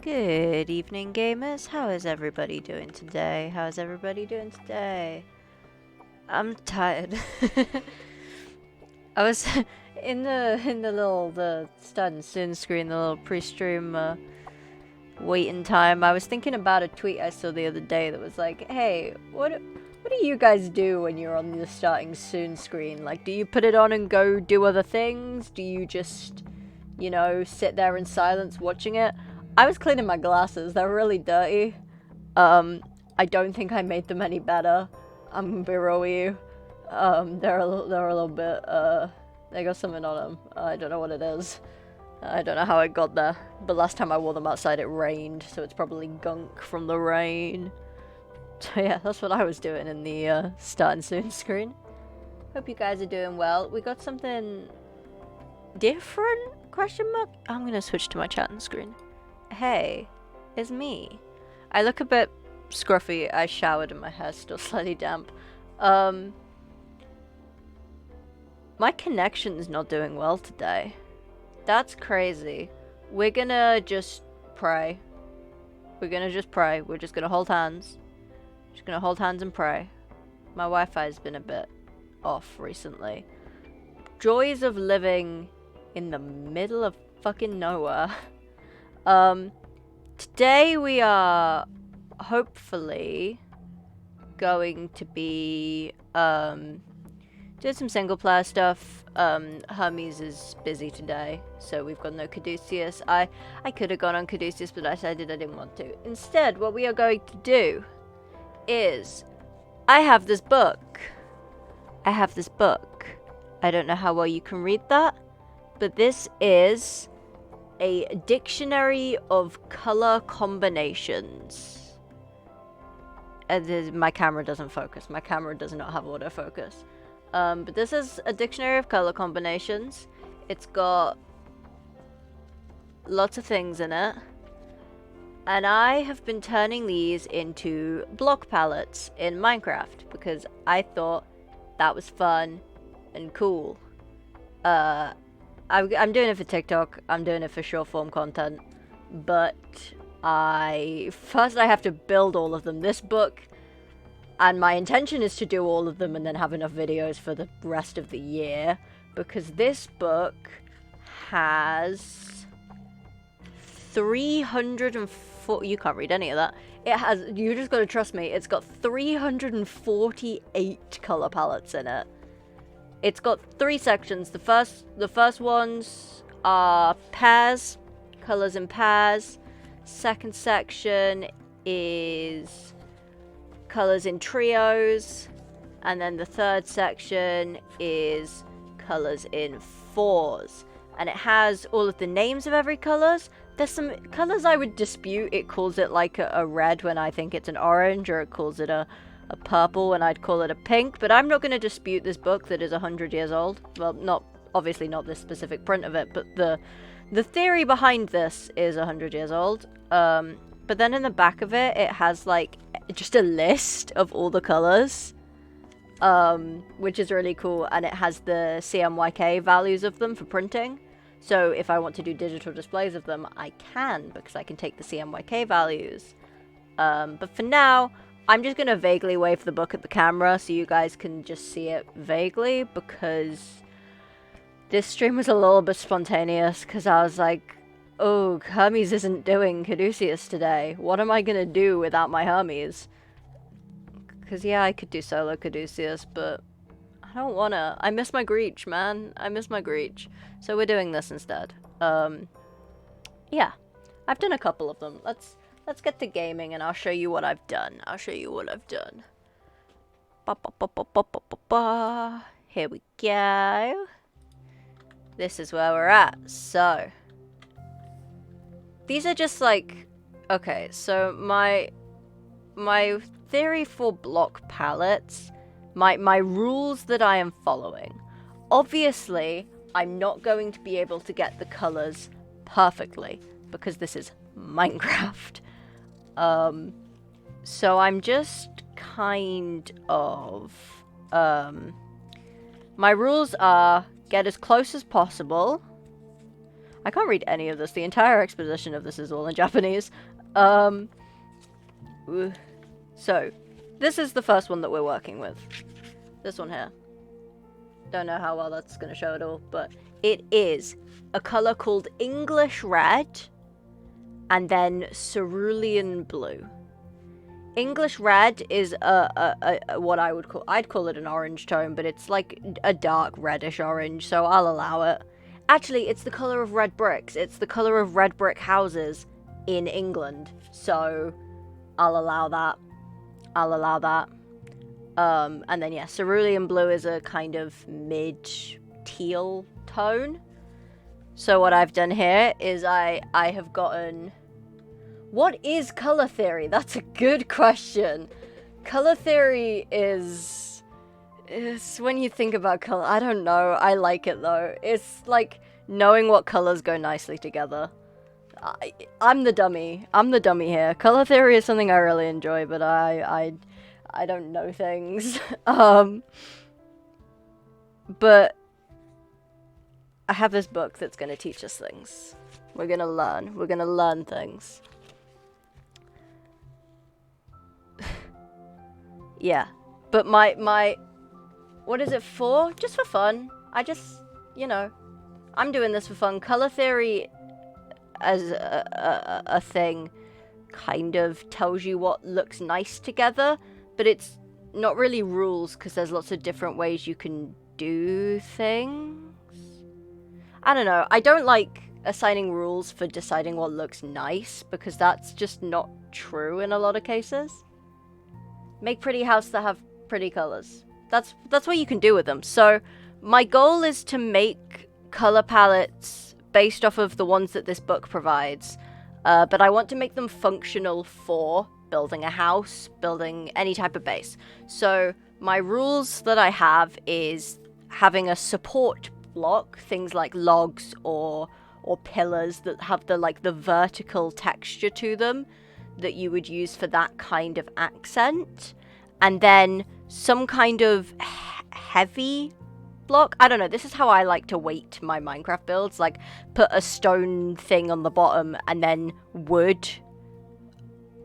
Good evening, gamers. How is everybody doing today? How's everybody doing today? I'm tired. I was in the start and soon screen, the little pre-stream waiting time. I was thinking about a tweet I saw the other day that was like, "Hey, what do you guys do when you're on the starting soon screen? Like, do you put it on and go do other things? Do you just, sit there in silence watching it?" I was cleaning my glasses. They're really dirty. I don't think I made them any better. I'm gonna be real with you. They're a little bit, they got something on them. I don't know what it is. I don't know how it got there. But last time I wore them outside it rained, so it's probably gunk from the rain. So yeah, that's what I was doing in the, starting soon screen. Hope you guys are doing well. We got something different? Question mark? I'm gonna switch to my chatting screen. Hey, it's me. I look a bit scruffy. I showered and my hair's still slightly damp. My connection's not doing well today. That's crazy. We're gonna just pray. We're gonna just pray. We're just gonna hold hands. Just gonna hold hands and pray. My Wi-Fi's been a bit off recently. Joys of living in the middle of fucking nowhere. Today we are hopefully going to be, doing some single player stuff. Hermes is busy today, so we've got no Caduceus. I could have gone on Caduceus, but I decided I didn't want to. Instead, what we are going to do is, I have this book. I don't know how well you can read that, but this is a dictionary of color combinations. My camera doesn't focus. My camera does not have autofocus. But this is a dictionary of color combinations. It's got lots of things in it. And I have been turning these into block palettes in Minecraft because I thought that was fun and cool. I'm doing it for TikTok. I'm doing it for short form content. But first I have to build all of them. This book, and my intention is to do all of them and then have enough videos for the rest of the year. Because this book has 304. You can't read any of that. You just gotta trust me. It's got 348 color palettes in it. It's got 3 sections. The first ones are pairs, colors in pairs. Second section is colors in trios, and then the third section is colors in fours. And it has all of the names of every colors. There's some colors I would dispute. It calls it like a red when I think it's an orange, or it calls it a purple and I'd call it a pink, but I'm not going to dispute this book that is 100 years old. Well, obviously not this specific print of it, but the theory behind this is 100 years old. But then in the back of it, it has like just a list of all the colors, which is really cool, and it has the CMYK values of them for printing. So if I want to do digital displays of them, I can, because I can take the CMYK values. But for now, I'm just going to vaguely wave the book at the camera so you guys can just see it vaguely, because this stream was a little bit spontaneous, because I was like, oh, Hermes isn't doing Caduceus today. What am I going to do without my Hermes? Because yeah, I could do solo Caduceus, but I don't want to. I miss my Greech, man. I miss my Greech. So we're doing this instead. Yeah, I've done a couple of them. Let's get to gaming and I'll show you what I've done. Here we go. This is where we're at. So, these are just like, okay, so my theory for block palettes, my rules that I am following. Obviously, I'm not going to be able to get the colors perfectly because this is Minecraft. So I'm just kind of, my rules are get as close as possible. I can't read any of this. The entire exposition of this is all in Japanese. So, this is the first one that we're working with. This one here. Don't know how well that's going to show at all, but it is a color called English Red and then Cerulean Blue. English Red is what I'd call it an orange tone, but it's like a dark reddish orange, so I'll allow it. Actually, it's the color of red bricks. It's the color of red brick houses in England, so I'll allow that. And then yeah, Cerulean Blue is a kind of mid-teal tone. So what I've done here is I have gotten... What is color theory? That's a good question. Color theory is when you think about color, I don't know, I like it though. It's like knowing what colors go nicely together. I'm the dummy here. Color theory is something I really enjoy, but I don't know things. But I have this book that's going to teach us things. We're going to learn things. Yeah, but my what is it for? Just for fun. I just, you know, I'm doing this for fun. Color theory as a thing kind of tells you what looks nice together, but it's not really rules because there's lots of different ways you can do things. I don't know. I don't like assigning rules for deciding what looks nice because that's just not true in a lot of cases. Make pretty houses that have pretty colors. That's what you can do with them. So my goal is to make color palettes based off of the ones that this book provides, but I want to make them functional for building a house, building any type of base. So my rules that I have is having a support block, things like logs or pillars that have the vertical texture to them that you would use for that kind of accent, and then some kind of heavy block. I don't know, this is how I like to weight my Minecraft builds, like put a stone thing on the bottom and then wood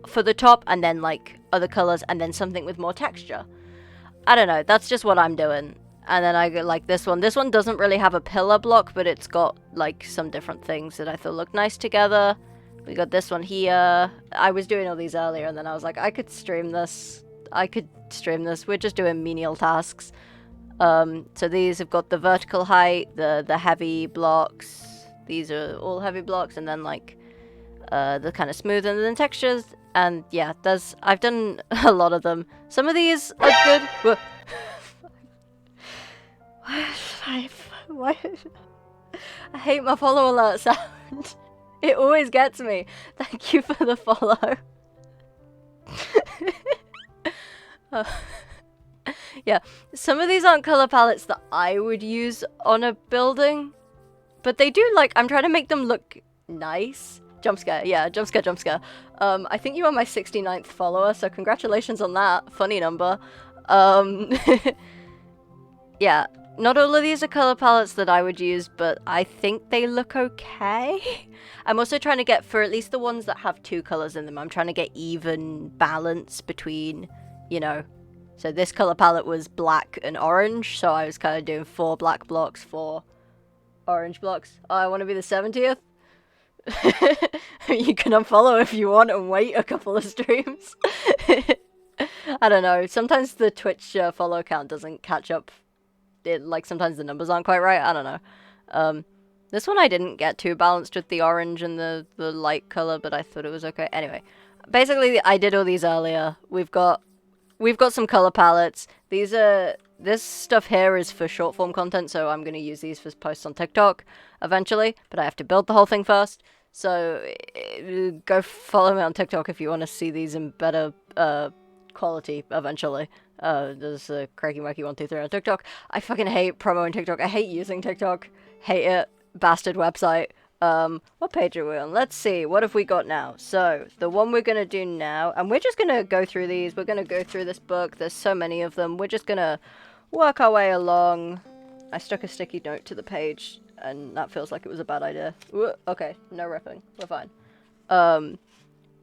for the top and then like other colors and then something with more texture. I don't know, that's just what I'm doing. And then I go like this one. This one doesn't really have a pillar block, but it's got like some different things that I thought looked nice together. We got this one here. I was doing all these earlier and then I was like, I could stream this. We're just doing menial tasks. So these have got the vertical height, the heavy blocks. These are all heavy blocks, and then like the kind of smooth and then textures. And yeah, I've done a lot of them. Some of these are good. Why? I hate my follow alert sound. It always gets me. Thank you for the follow. Yeah, some of these aren't color palettes that I would use on a building, but they do, like, I'm trying to make them look nice. Jump scare, yeah, jump scare. I think you are my 69th follower, so congratulations on that. Funny number. Yeah, not all of these are color palettes that I would use, but I think they look okay. I'm also trying to get, for at least the ones that have two colors in them, I'm trying to get even balance between, you know, so this color palette was black and orange, so I was kind of doing 4 black blocks, 4 orange blocks. Oh, I want to be the 70th? You can unfollow if you want and wait a couple of streams. I don't know, sometimes the Twitch follow count doesn't catch up. Like, sometimes the numbers aren't quite right, I don't know. This one I didn't get too balanced with the orange and the light color, but I thought it was okay. Anyway, basically I did all these earlier. We've got some color palettes. This stuff here is for short form content, so I'm going to use these for posts on TikTok eventually, but I have to build the whole thing first. So go follow me on TikTok if you want to see these in better quality eventually. There's Cranky Wacky 123 on TikTok. I fucking hate promoting TikTok. I hate using TikTok. Hate it. Bastard website. What page are we on? Let's see, what have we got now? So, the one we're gonna do now, and we're just gonna go through these, we're gonna go through this book, there's so many of them, we're just gonna work our way along. I stuck a sticky note to the page. and that feels like it was a bad idea. Ooh, okay, no ripping. We're fine.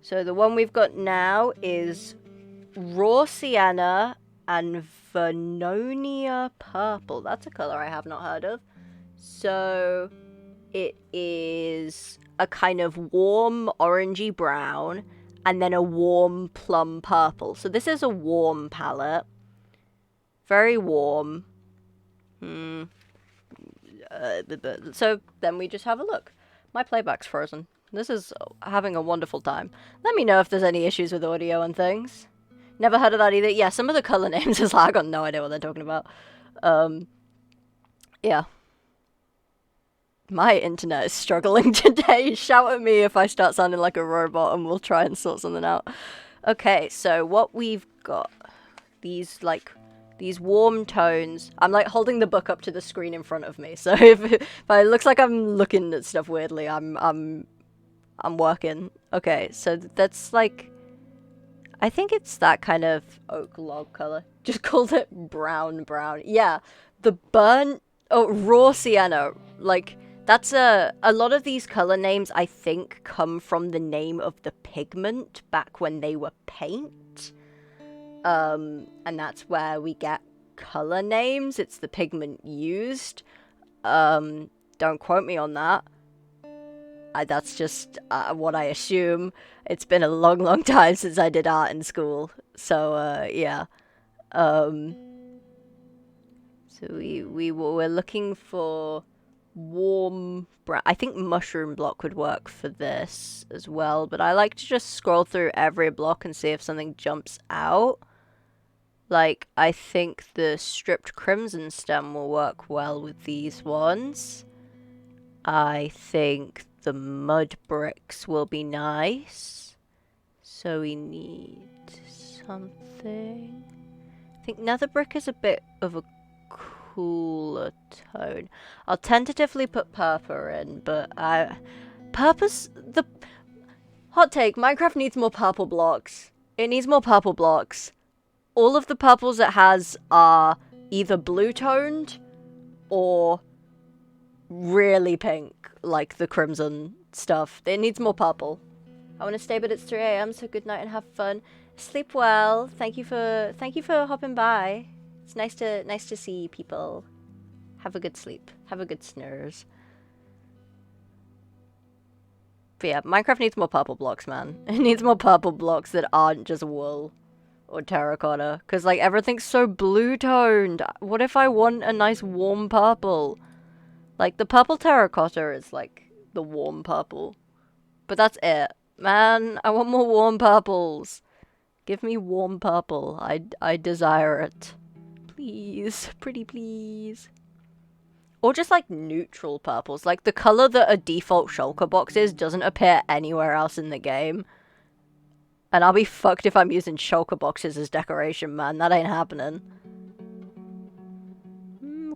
So the one we've got now is Raw Sienna and Vernonia Purple. That's a color I have not heard of. So it is a kind of warm orangey brown and then a warm plum purple. So this is a warm palette. Very warm. So then we just have a look. My playback's frozen. This is having a wonderful time. Let me know if there's any issues with audio and things. Never heard of that either. Yeah, some of the color names is like, I got no idea what they're talking about. Yeah. My internet is struggling today. Shout at me if I start sounding like a robot and we'll try and sort something out. Okay, so what we've got, these warm tones. I'm like holding the book up to the screen in front of me, so if it looks like I'm looking at stuff weirdly, I'm working. Okay, so that's like, I think it's that kind of oak log color. Just called it brown. Yeah, the burnt, raw sienna. Like, that's a lot of these color names, I think, come from the name of the pigment back when they were paint. And that's where we get color names. It's the pigment used. Don't quote me on that. That's just what I assume. It's been a long time since I did art in school. So, yeah. So we're looking for warm brown. I think mushroom block would work for this as well, but I like to just scroll through every block and see if something jumps out. Like, I think the stripped crimson stem will work well with these ones. I think the mud bricks will be nice. So we need something. I think nether brick is a bit of a cooler tone. I'll tentatively put purple in, but purple's the hot take. Minecraft needs more purple blocks. It needs more purple blocks. All of the purples it has are either blue toned or really pink, like the crimson stuff. It needs more purple. I want to stay, but it's 3 a.m. so good night and have fun. Sleep well. Thank you for hopping by. It's nice to see people. Have a good sleep. Have a good snooze. But yeah, Minecraft needs more purple blocks, man. It needs more purple blocks that aren't just wool or terracotta. Because, like, everything's so blue-toned. What if I want a nice warm purple? Like, the purple terracotta is, like, the warm purple. But that's it. Man, I want more warm purples. Give me warm purple. I desire it. Please. Pretty please. Or just, like, neutral purples. Like, the color that a default shulker box is doesn't appear anywhere else in the game. And I'll be fucked if I'm using shulker boxes as decoration, man. That ain't happening.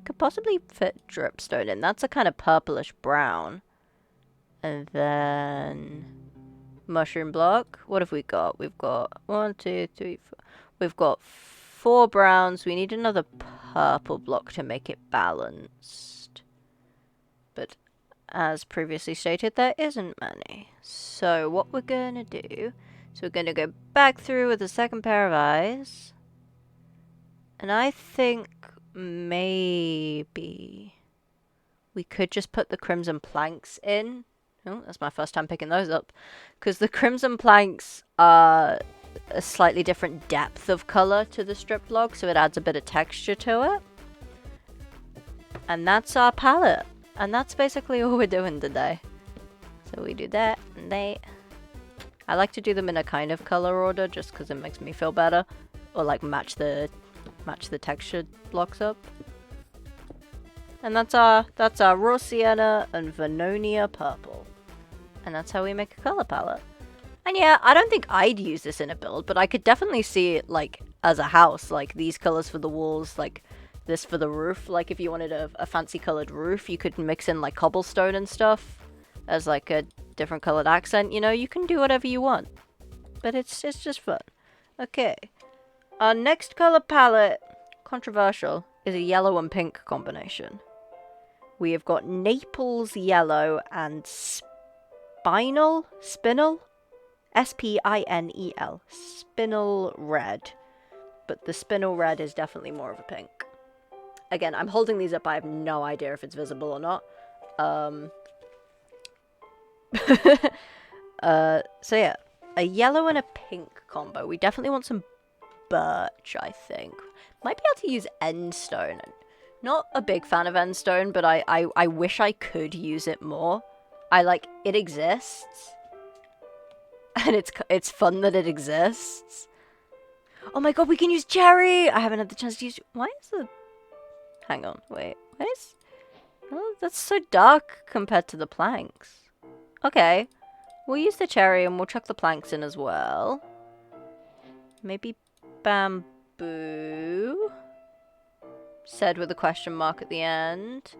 Could possibly fit dripstone in. That's a kind of purplish brown. And then mushroom block. What have we got? We've got 1, 2, 3, 4. We've got 4 browns. We need another purple block to make it balanced. But as previously stated, there isn't many. So what we're gonna do, so we're gonna go back through with a second pair of eyes. And I think maybe we could just put the crimson planks in. Oh, that's my first time picking those up. Because the crimson planks are a slightly different depth of color to the stripped log, so it adds a bit of texture to it. And that's our palette. And that's basically all we're doing today. So we do that and that. I like to do them in a kind of color order just because it makes me feel better. Or like match the texture blocks up. And that's our raw sienna and Vernonia purple. And that's how we make a color palette. And yeah, I don't think I'd use this in a build, but I could definitely see it like as a house, like these colors for the walls, like this for the roof. Like if you wanted a fancy colored roof, you could mix in like cobblestone and stuff as like a different colored accent. You know, you can do whatever you want, but it's just fun. Okay. Our next color palette, controversial, is a yellow and pink combination. We have got Naples yellow and spinel, S-P-I-N-E-L, spinel red. But the spinel red is definitely more of a pink. Again, I'm holding these up. I have no idea if it's visible or not. So yeah, a yellow and a pink combo. We definitely want some birch, I think. Might be able to use endstone. Not a big fan of endstone, but I wish I could use it more. It exists. And it's fun that it exists. Oh my god, we can use cherry! I haven't had the chance to use... Why is the... Hang on, wait. Why is... Oh, that's so dark compared to the planks. Okay. We'll use the cherry and we'll chuck the planks in as well. Maybe bamboo? Said with a question mark at the end.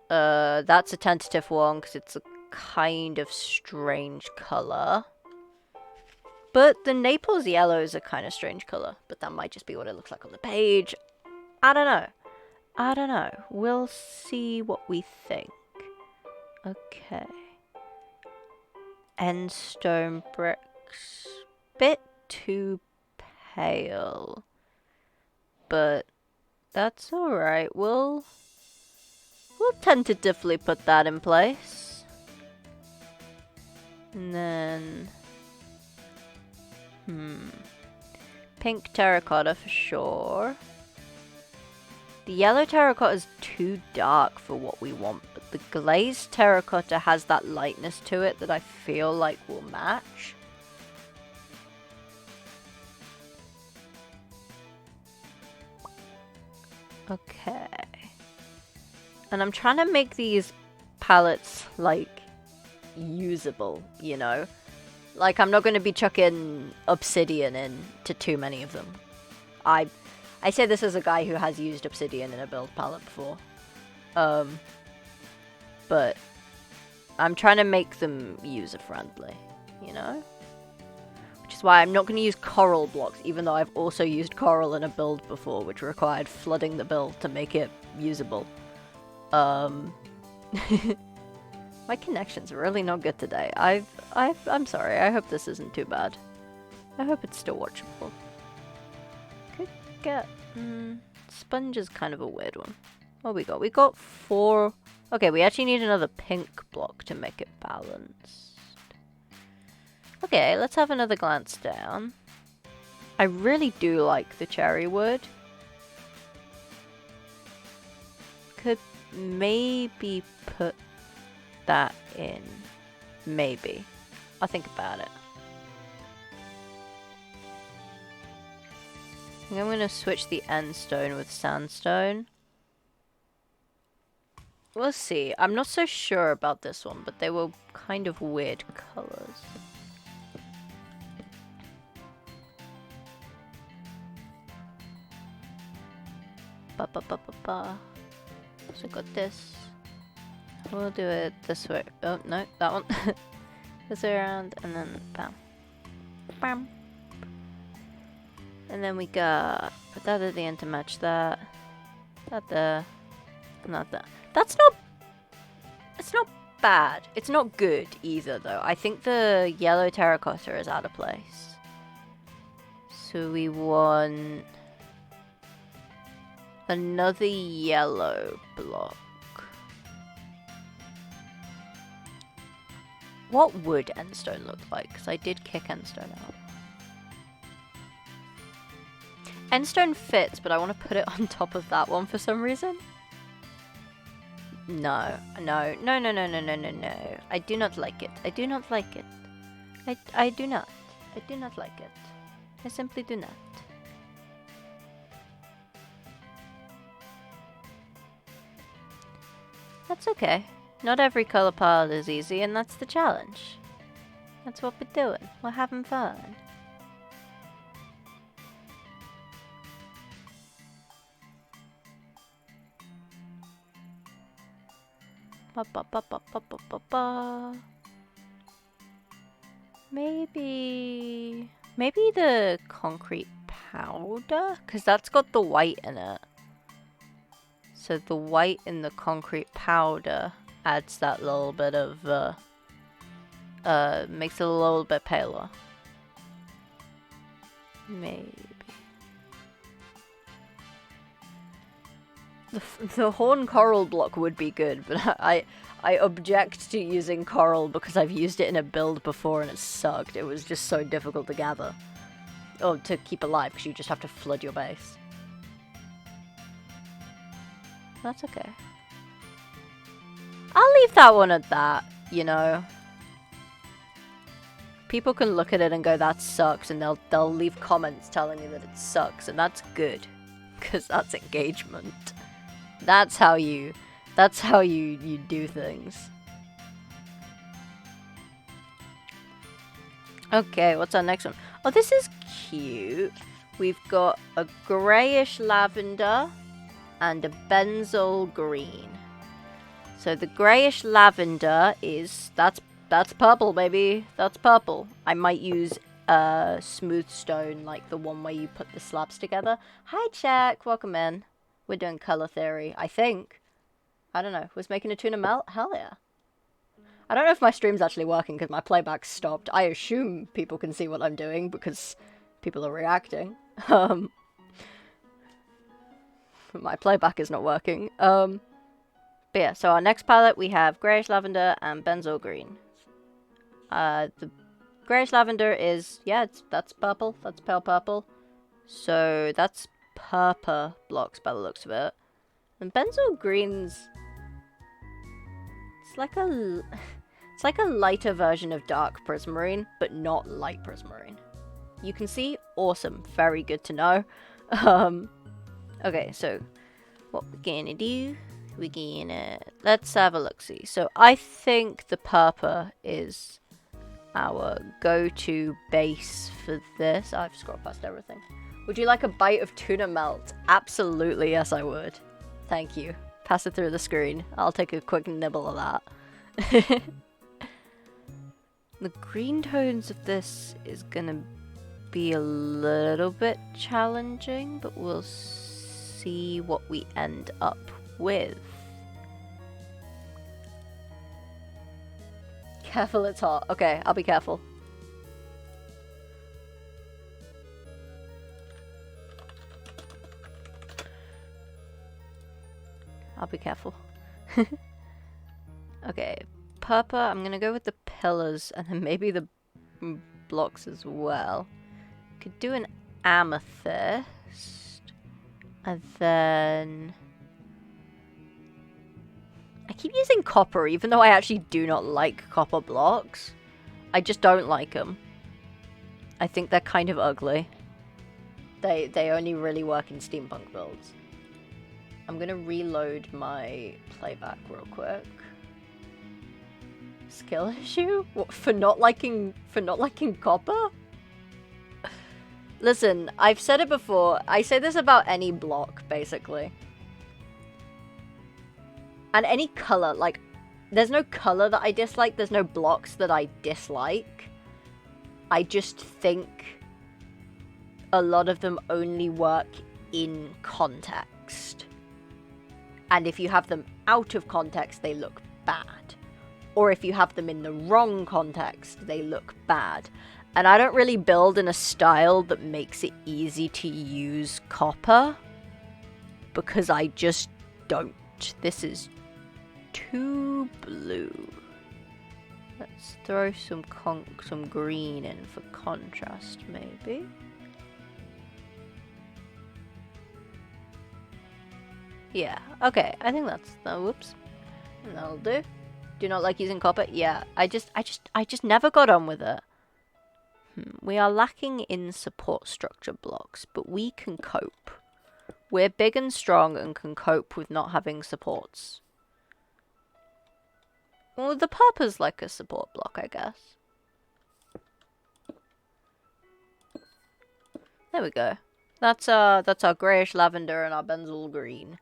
That's a tentative one because it's a kind of strange colour. But the Naples yellow is a kind of strange colour. But that might just be what it looks like on the page. I don't know. I don't know. We'll see what we think. Okay. Endstone bricks. Bit too pale. But that's alright. We'll tentatively put that in place. And then... Pink terracotta for sure. The yellow terracotta is too dark for what we want, but the glazed terracotta has that lightness to it that I feel like will match. Okay. And I'm trying to make these palettes, like, usable, you know? Like, I'm not going to be chucking obsidian into too many of them. I say this as a guy who has used obsidian in a build palette before. But I'm trying to make them user-friendly, you know? Which is why I'm not going to use coral blocks, even though I've also used coral in a build before, which required flooding the build to make it usable. My connection's really not good today. I'm sorry. I hope this isn't too bad. I hope it's still watchable. Could get... sponge is kind of a weird one. What we got? We got 4... Okay, we actually need another pink block to make it balanced. Okay, let's have another glance down. I really do like the cherry wood. Could maybe put that in. Maybe. I'll think about it. I think I'm going to switch the end stone with sandstone. We'll see. I'm not so sure about this one, but they were kind of weird colors. So got this. We'll do it this way. Oh, no, that one. This way around, and then bam. Bam. And then we got... Put that at the end to match that. That there. Not that. That's not... It's not bad. It's not good either, though. I think the yellow terracotta is out of place. So we want... another yellow block. What would endstone look like? Because I did kick endstone out. Endstone fits, but I want to put it on top of that one for some reason. No. I do not like it. I do not like it. I do not. I do not like it. I simply do not. That's okay. Not every color palette is easy, and that's the challenge. That's what we're doing. We're having fun. Maybe the concrete powder? Because that's got the white in it. So the white in the concrete powder adds that little bit of, makes it a little bit paler. Maybe. The horn coral block would be good, but I object to using coral because I've used it in a build before and it sucked. It was just so difficult to gather. Or to keep alive, because you just have to flood your base. That's okay. I'll leave that one at that, you know. People can look at it and go, that sucks, and they'll leave comments telling me that it sucks, and that's good. Because that's engagement. That's how you do things. Okay, what's our next one? Oh, this is cute. We've got a grayish lavender and a benzol green. So the grayish lavender is, that's purple, baby. That's purple. I might use smooth stone, like the one where you put the slabs together. Hi, Jack. Welcome in. We're doing color theory, I think. I don't know. Was making a tuna melt? Hell yeah. I don't know if my stream's actually working because my playback stopped. I assume people can see what I'm doing because people are reacting. My playback is not working. But yeah, so our next palette we have grayish lavender and benzoyl green. The grayish lavender is, yeah, that's purple. That's pale purple. So that's purple blocks by the looks of it. And benzoyl greens, it's like a lighter version of dark prismarine, but not light prismarine. You can see? Awesome. Very good to know. Okay, so what we're gonna do, let's have a look-see. So I think the purple is our go-to base for this. I've scrolled past everything. Would you like a bite of tuna melt? Absolutely, yes I would. Thank you. Pass it through the screen. I'll take a quick nibble of that. The green tones of this is gonna be a little bit challenging, but we'll see what we end up with. Careful, it's hot. Okay, I'll be careful. I'll be careful. Okay, purple, I'm gonna go with the pillars and then maybe the blocks as well. Could do an amethyst. And then I keep using copper, even though I actually do not like copper blocks. I just don't like them. I think they're kind of ugly. They only really work in steampunk builds. I'm gonna reload my playback real quick. Skill issue? What, for not liking copper? Listen, I've said it before. I say this about any block, basically. And any color, like, there's no color that I dislike, there's no blocks that I dislike. I just think a lot of them only work in context. And if you have them out of context, they look bad. Or if you have them in the wrong context, they look bad. And I don't really build in a style that makes it easy to use copper. Because I just don't. This is too blue. Let's throw some green in for contrast, maybe. Yeah, okay, I think that's, whoops. That'll do. Do not like using copper? Yeah, I just never got on with it. We are lacking in support structure blocks, but we can cope. We're big and strong and can cope with not having supports. Well, the purple's like a support block, I guess. There we go. That's our greyish lavender and our benzoyl green.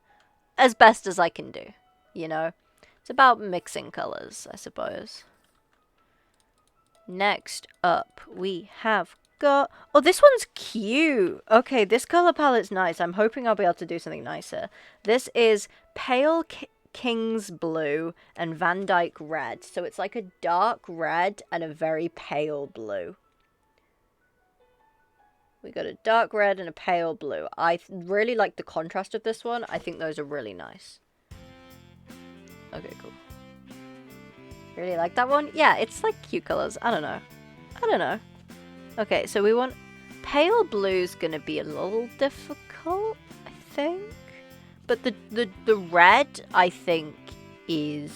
As best as I can do, you know? It's about mixing colours, I suppose. Next up, we have got... Oh, this one's cute. Okay, this color palette's nice. I'm hoping I'll be able to do something nicer. This is Pale King's Blue and Van Dyke Red. So it's like a dark red and a very pale blue. We got a dark red and a pale blue. I really like the contrast of this one. I think those are really nice. Okay, cool. Really like that one? Yeah, it's like cute colors. I don't know. Okay, so we want... Pale blue's gonna be a little difficult, I think. But the red, I think, is...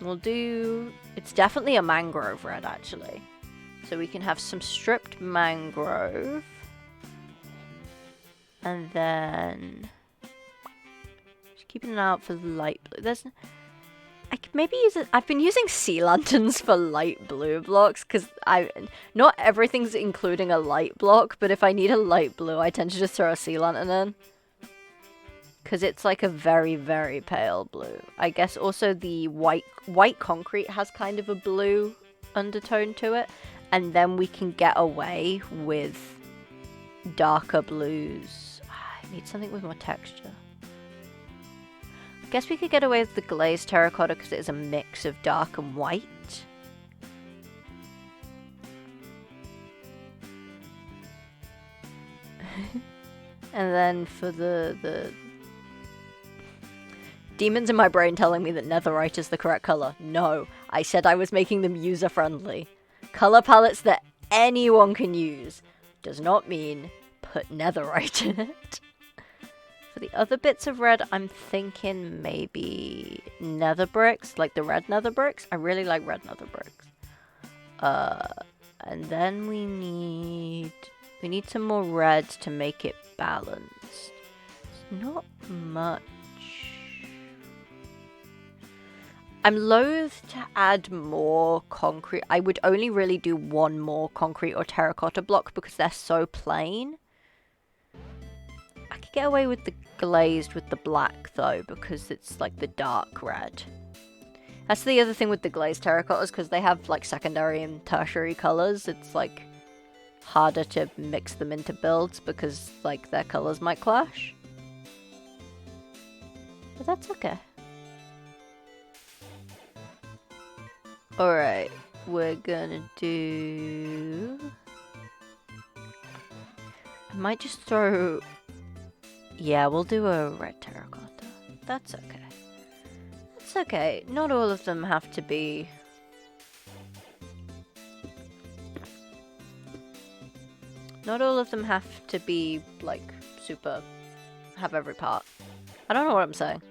We'll do... It's definitely a mangrove red, actually. So we can have some stripped mangrove. And then... Just keeping an eye out for the light blue. There's... I could maybe use it. I've been using sea lanterns for light blue blocks because not everything's including a light block, but if I need a light blue, I tend to just throw a sea lantern in because it's like a very, very pale blue. I guess also the white concrete has kind of a blue undertone to it, and then we can get away with darker blues. I need something with more texture. Guess we could get away with the glazed terracotta because it is a mix of dark and white. And then for the demons in my brain telling me that netherite is the correct color. No, I said I was making them user friendly. Color palettes that anyone can use does not mean put netherite in it. For the other bits of red, I'm thinking maybe nether bricks, like the red nether bricks. I really like red nether bricks. And then we need some more reds to make it balanced. It's not much. I'm loath to add more concrete. I would only really do one more concrete or terracotta block because they're so plain. I could get away with the glazed with the black though because it's like the dark red. That's the other thing with the glazed terracottas because they have like secondary and tertiary colors. It's like harder to mix them into builds because like their colors might clash. But that's okay. Alright, we're gonna do... I might just throw... Yeah, we'll do a red terracotta. That's okay. It's okay. Not all of them have to be... Not all of them have to be, like, super... have every part. I don't know what I'm saying.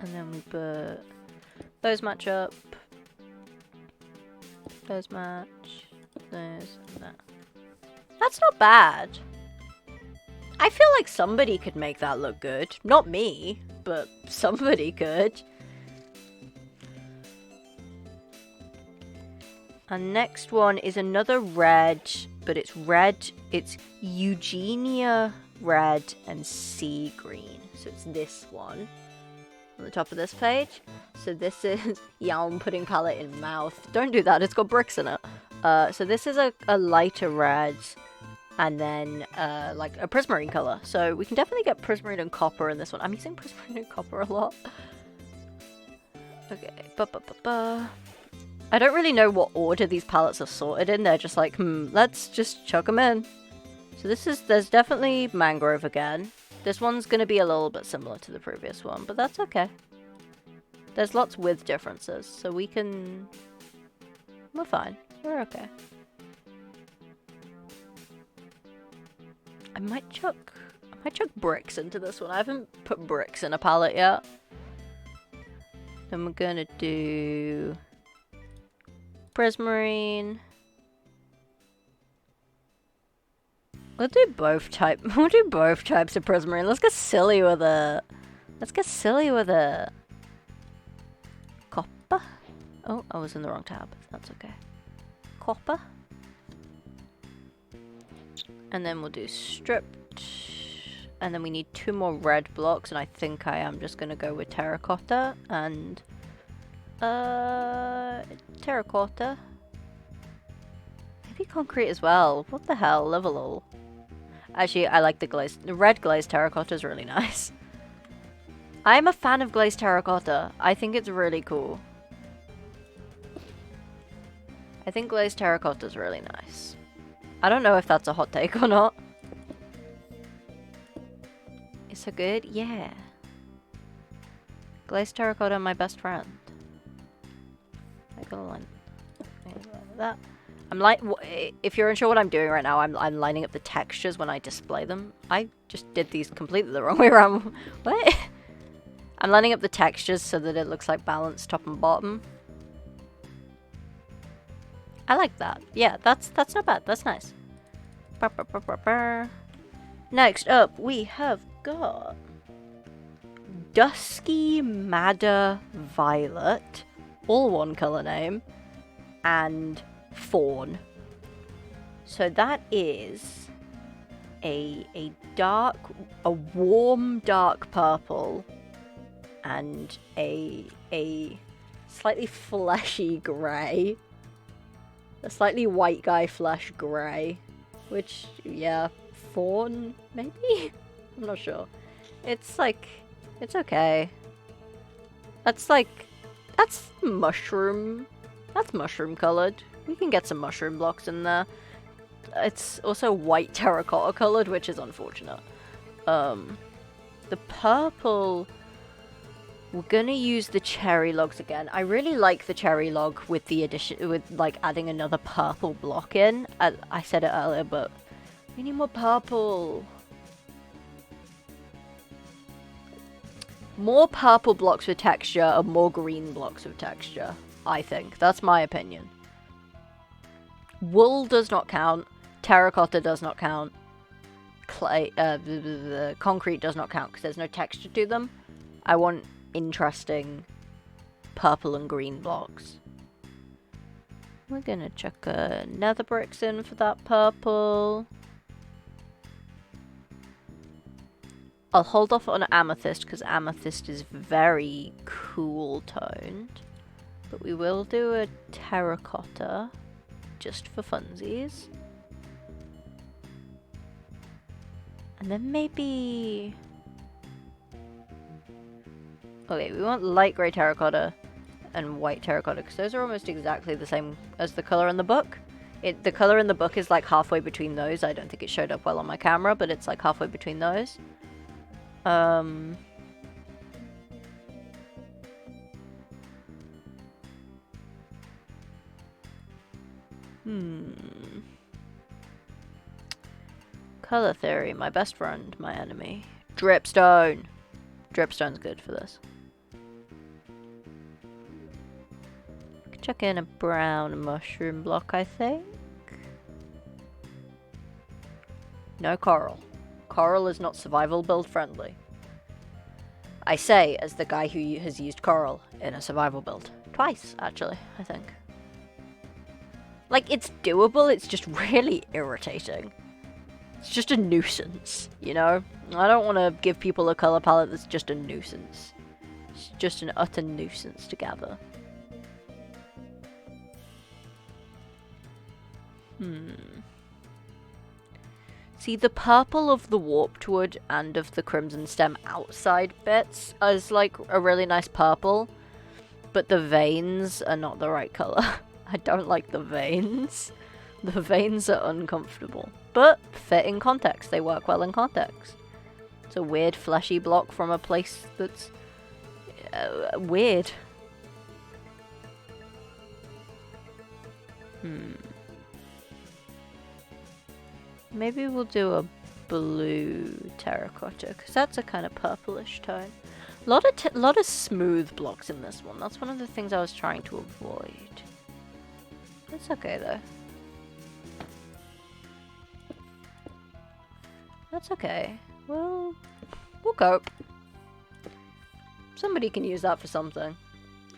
And then we put... Those match up. Those match. Those and that. That's not bad. I feel like somebody could make that look good. Not me, but somebody could. Our next one is another red, but it's red. It's Eugenia red and sea green. So it's this one on the top of this page. So this is... Yeah, I'm putting palette in mouth. Don't do that, it's got bricks in it. So this is a lighter red, and then like a prismarine color. So we can definitely get prismarine and copper in this one. I'm using prismarine and copper a lot. Okay, I don't really know what order these palettes are sorted in. They're just like, let's just chuck them in. So there's definitely mangrove again. This one's gonna be a little bit similar to the previous one, but that's okay. There's lots with differences, so we're fine. We're okay. I might chuck bricks into this one. I haven't put bricks in a palette yet. Then we're gonna do prismarine. We'll do both types of prismarine. Let's get silly with it. Copper. Oh, I was in the wrong tab. That's okay. Copper. And then we'll do stripped And then we need 2 more red blocks, and I think I am just gonna go with terracotta and terracotta. Maybe concrete as well. What the hell? Level all. Actually, I like the glazed. The red glazed terracotta is really nice. I'm a fan of glazed terracotta. I think it's really cool. I think glazed terracotta is really nice. I don't know if that's a hot take or not. It's so good? Yeah. Glazed terracotta, my best friend. I got a line. Like that. I'm like, if you're unsure what I'm doing right now, I'm lining up the textures when I display them. I just did these completely the wrong way around. What? I'm lining up the textures so that it looks like balanced top and bottom. I like that. Yeah, that's not bad. That's nice. Next up, we have got Dusky Madder Violet, all one color name, and Fawn. So that is a warm dark purple and a slightly fleshy grey. A slightly white guy flesh grey. Which, yeah, fawn, maybe? I'm not sure. It's like, it's okay. That's mushroom. That's mushroom coloured. We can get some mushroom blocks in there. It's also white terracotta coloured, which is unfortunate. The purple... We're gonna use the cherry logs again. I really like the cherry log with the addition, with like adding another purple block in. I said it earlier, but we need more purple. More purple blocks with texture and more green blocks with texture. I think. That's my opinion. Wool does not count. Terracotta does not count. Clay, the concrete does not count because there's no texture to them. I want interesting purple and green blocks. We're gonna chuck nether bricks in for that purple. I'll hold off on amethyst because amethyst is very cool toned. But we will do a terracotta just for funsies. And then maybe... Okay, we want light grey terracotta and white terracotta because those are almost exactly the same as the colour in the book. The colour in the book is like halfway between those. I don't think it showed up well on my camera, but it's like halfway between those. Colour theory, my best friend, my enemy. Dripstone. Dripstone's good for this. Chuck in a brown mushroom block, I think. No coral. Coral is not survival build friendly. I say as the guy who has used coral in a survival build. Twice, actually, I think. Like, it's doable, it's just really irritating. It's just a nuisance, you know? I don't want to give people a colour palette that's just a nuisance. It's just an utter nuisance to gather. See, the purple of the warped wood and of the crimson stem outside bits is like a really nice purple, but the veins are not the right colour. I don't like the veins. The veins are uncomfortable, but fit in context. They work well in context. It's a weird fleshy block from a place that's weird. Maybe we'll do a blue terracotta, because that's a kind of purplish tone. Lot of smooth blocks in this one. That's one of the things I was trying to avoid. It's okay though. That's okay. We'll cope. Somebody can use that for something.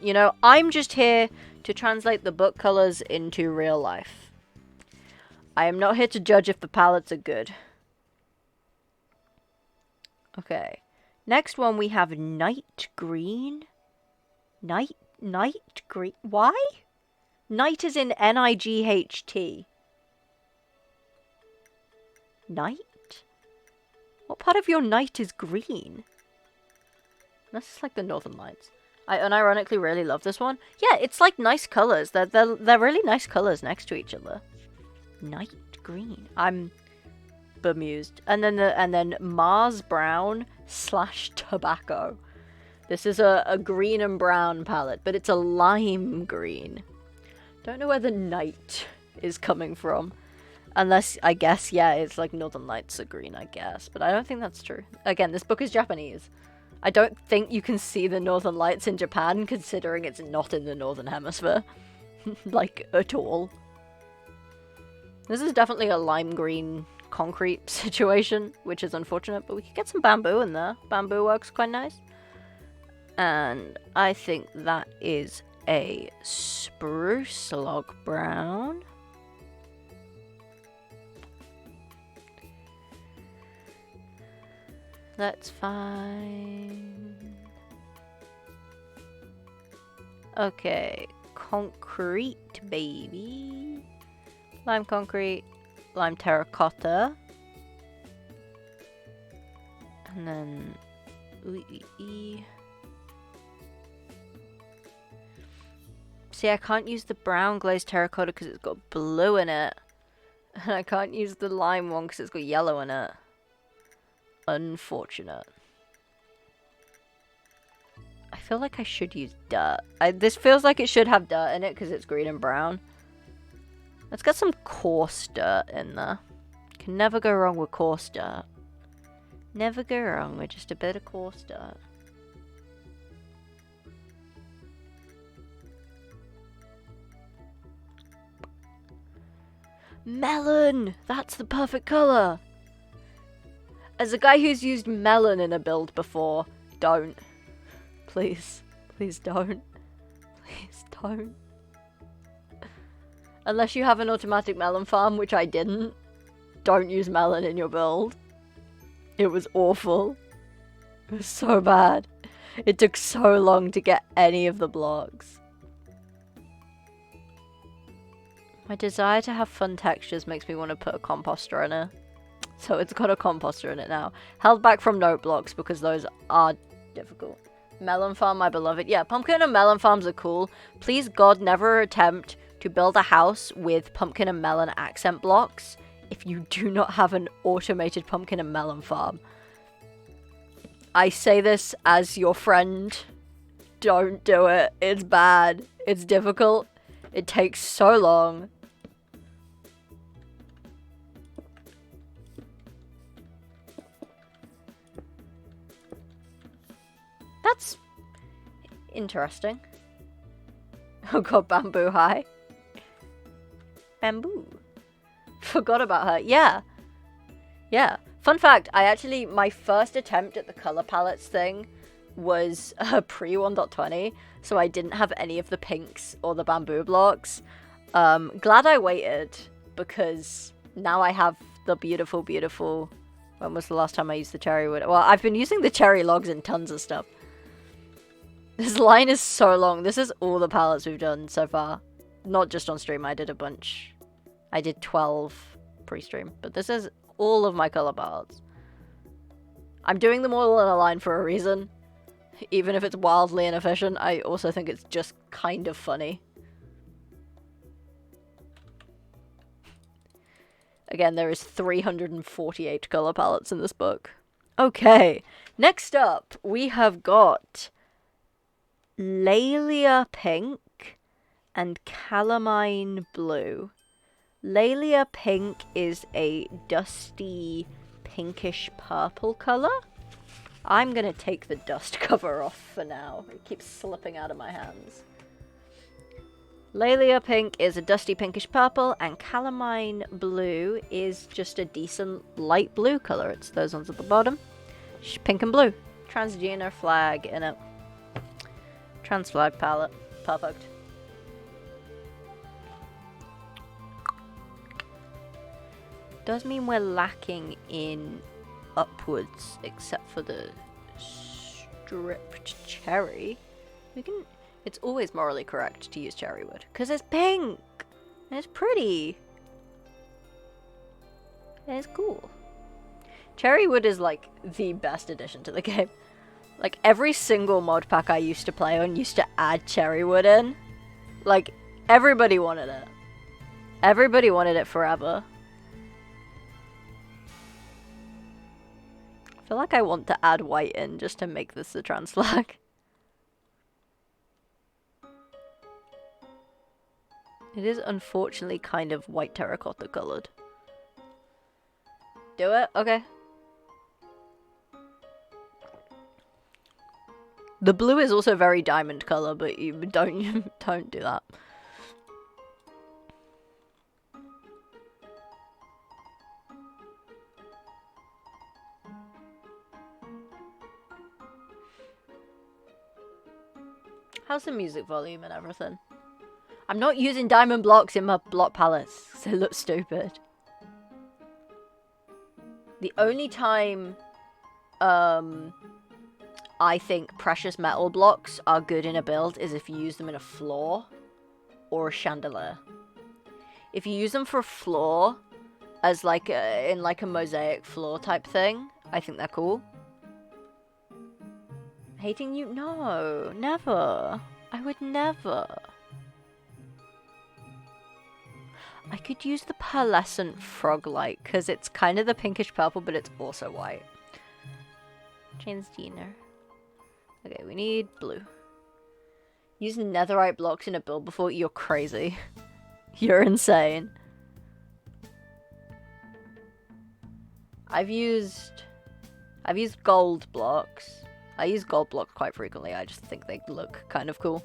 You know, I'm just here to translate the book colors into real life. I am not here to judge if the palettes are good. Okay. Next one we have Night Green. Night Green. Why? Night is in N-I-G-H-T. Night? What part of your night is green? This is like the Northern Lights. I unironically really love this one. Yeah, it's like nice colors. They're really nice colors next to each other. Night green. I'm bemused. And then Mars Brown / Tobacco. This is a green and brown palette, but it's a lime green. Don't know where the night is coming from. Unless, I guess, yeah, it's like Northern Lights are green, I guess. But I don't think that's true. Again, this book is Japanese. I don't think you can see the Northern Lights in Japan, considering it's not in the Northern Hemisphere. Like, at all. This is definitely a lime green concrete situation, which is unfortunate, but we could get some bamboo in there. Bamboo works quite nice. And I think that is a spruce log brown. That's fine. Okay, concrete, baby. Lime concrete, lime terracotta. And then... See, I can't use the brown glazed terracotta because it's got blue in it. And I can't use the lime one because it's got yellow in it. Unfortunate. I feel like I should use dirt. This feels like it should have dirt in it because it's green and brown. Let's get some coarse dirt in there. Can never go wrong with coarse dirt. Never go wrong with just a bit of coarse dirt. Melon! That's the perfect colour! As a guy who's used melon in a build before, don't. Please. Please don't. Please don't. Unless you have an automatic melon farm, which I didn't, don't use melon in your build. It was awful. It was so bad. It took so long to get any of the blocks. My desire to have fun textures makes me want to put a composter in it. So it's got a composter in it now. Held back from note blocks because those are difficult. Melon farm, my beloved. Yeah, pumpkin and melon farms are cool. Please God, never attempt to build a house with pumpkin and melon accent blocks if you do not have an automated pumpkin and melon farm. I say this as your friend. Don't do it. It's bad. It's difficult. It takes so long. That's interesting. Oh god, Bamboo High. Bamboo. Forgot about her. Yeah. Yeah. Fun fact, my first attempt at the color palettes thing was pre 1.20, so I didn't have any of the pinks or the bamboo blocks. Glad I waited, because now I have the beautiful, beautiful... When was the last time I used the cherry wood? Well, I've been using the cherry logs in tons of stuff. This line is so long. This is all the palettes we've done so far. Not just on stream, I did a bunch. I did 12 pre-stream, but this is all of my color palettes. I'm doing them all in a line for a reason. Even if it's wildly inefficient, I also think it's just kind of funny. Again, there is 348 color palettes in this book. Okay, next up, we have got Laelia Pink and Calamine Blue. Laelia Pink is a dusty pinkish purple color. I'm gonna take the dust cover off for now. It keeps slipping out of my hands. Laelia Pink is a dusty pinkish purple, and Calamine Blue is just a decent light blue color. It's those ones at the bottom. Pink and blue. Transgender flag in it. Trans flag palette. Perfect. Does mean we're lacking in upwards, except for the stripped cherry. We can. It's always morally correct to use cherry wood because it's pink and it's pretty. And it's cool. Cherry wood is like the best addition to the game. Like every single mod pack I used to play on used to add cherry wood in. Like everybody wanted it. Everybody wanted it forever. I feel like I want to add white in just to make this the trans flag. It is unfortunately kind of white terracotta colored. Do it? Okay. The blue is also very diamond color, but you don't do that. How's the music volume and everything? I'm not using diamond blocks in my block palettes because they look stupid. The only time I think precious metal blocks are good in a build is if you use them in a floor or a chandelier. If you use them for a floor as like in like a mosaic floor type thing, I think they're cool. Hating you? No, never. I would never. I could use the pearlescent frog light because it's kind of the pinkish purple, but it's also white. Transgender. Okay, we need blue. Use netherite blocks in a build before? You're crazy. You're insane. I've used gold blocks. I use gold blocks quite frequently. I just think they look kind of cool.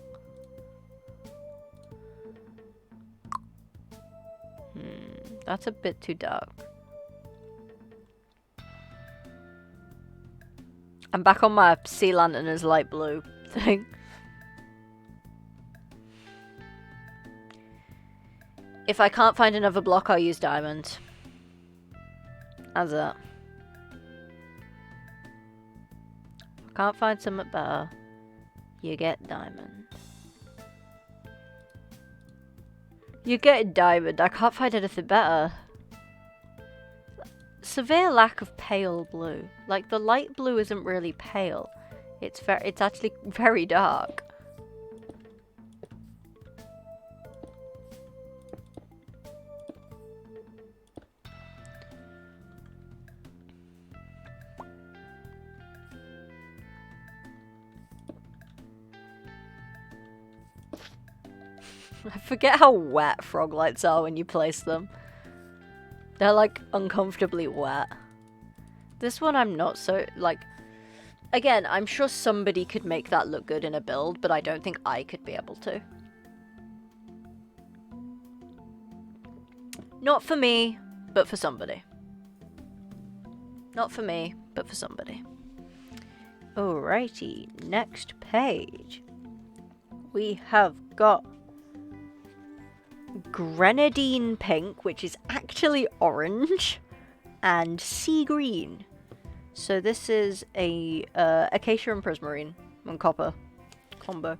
That's a bit too dark. I'm back on my sea lantern as light blue thing. If I can't find another block, I'll use diamond. How's that? If I can't find something better, you get diamond. You get diamond. I can't find anything better. Severe lack of pale blue. Like the light blue isn't really pale. It's actually very dark. I forget how wet frog lights are when you place them. They're like uncomfortably wet. This one I'm not so like. Again, I'm sure somebody could make that look good in a build, but I don't think I could be able to. Not for me, but for somebody. Not for me, but for somebody. Alrighty, next page. We have got grenadine pink, which is actually orange, and sea green. So this is a acacia and prismarine and copper combo.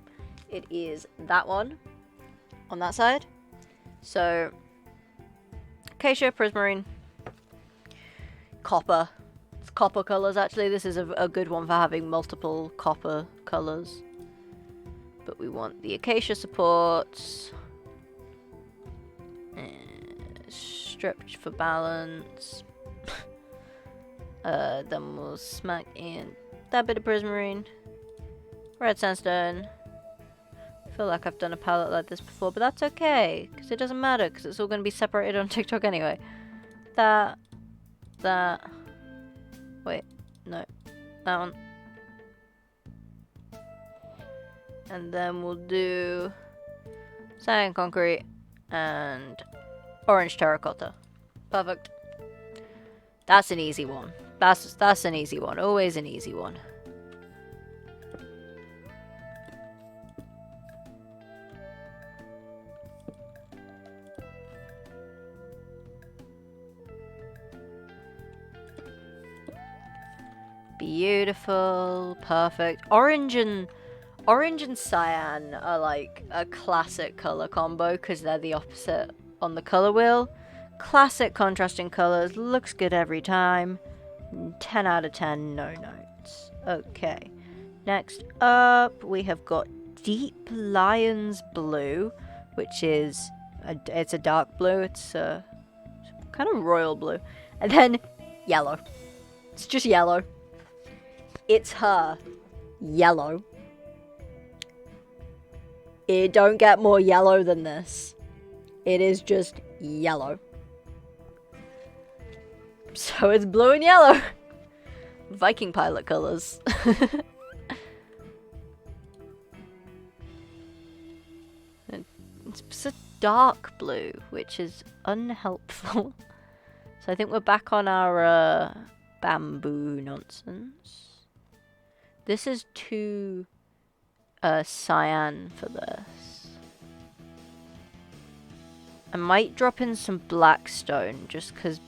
It is that one on that side. So acacia, prismarine, copper. It's copper colors actually. This is a good one for having multiple copper colors. But we want the acacia supports. Stripped for balance. Then we'll smack in that bit of prismarine. Red sandstone. I feel like I've done a palette like this before, but that's okay, because it doesn't matter, because it's all going to be separated on TikTok anyway. That. Wait, no. That one. And then we'll do sand and concrete and orange terracotta. Perfect. That's an easy one. That's an easy one. Always an easy one. Beautiful. Perfect. Orange and cyan are like a classic color combo because they're the opposite on the color wheel. Classic contrasting colors. Looks good every time. 10 out of 10. No notes. Okay. Next up, we have got Deep Lion's Blue, which is it's a dark blue. It's kind of royal blue, and then yellow. It's just yellow. It's her yellow. It don't get more yellow than this. It is just yellow. So it's blue and yellow. Viking pilot colors. It's a dark blue, which is unhelpful. So I think we're back on our bamboo nonsense. This is too cyan for this. I might drop in some blackstone just because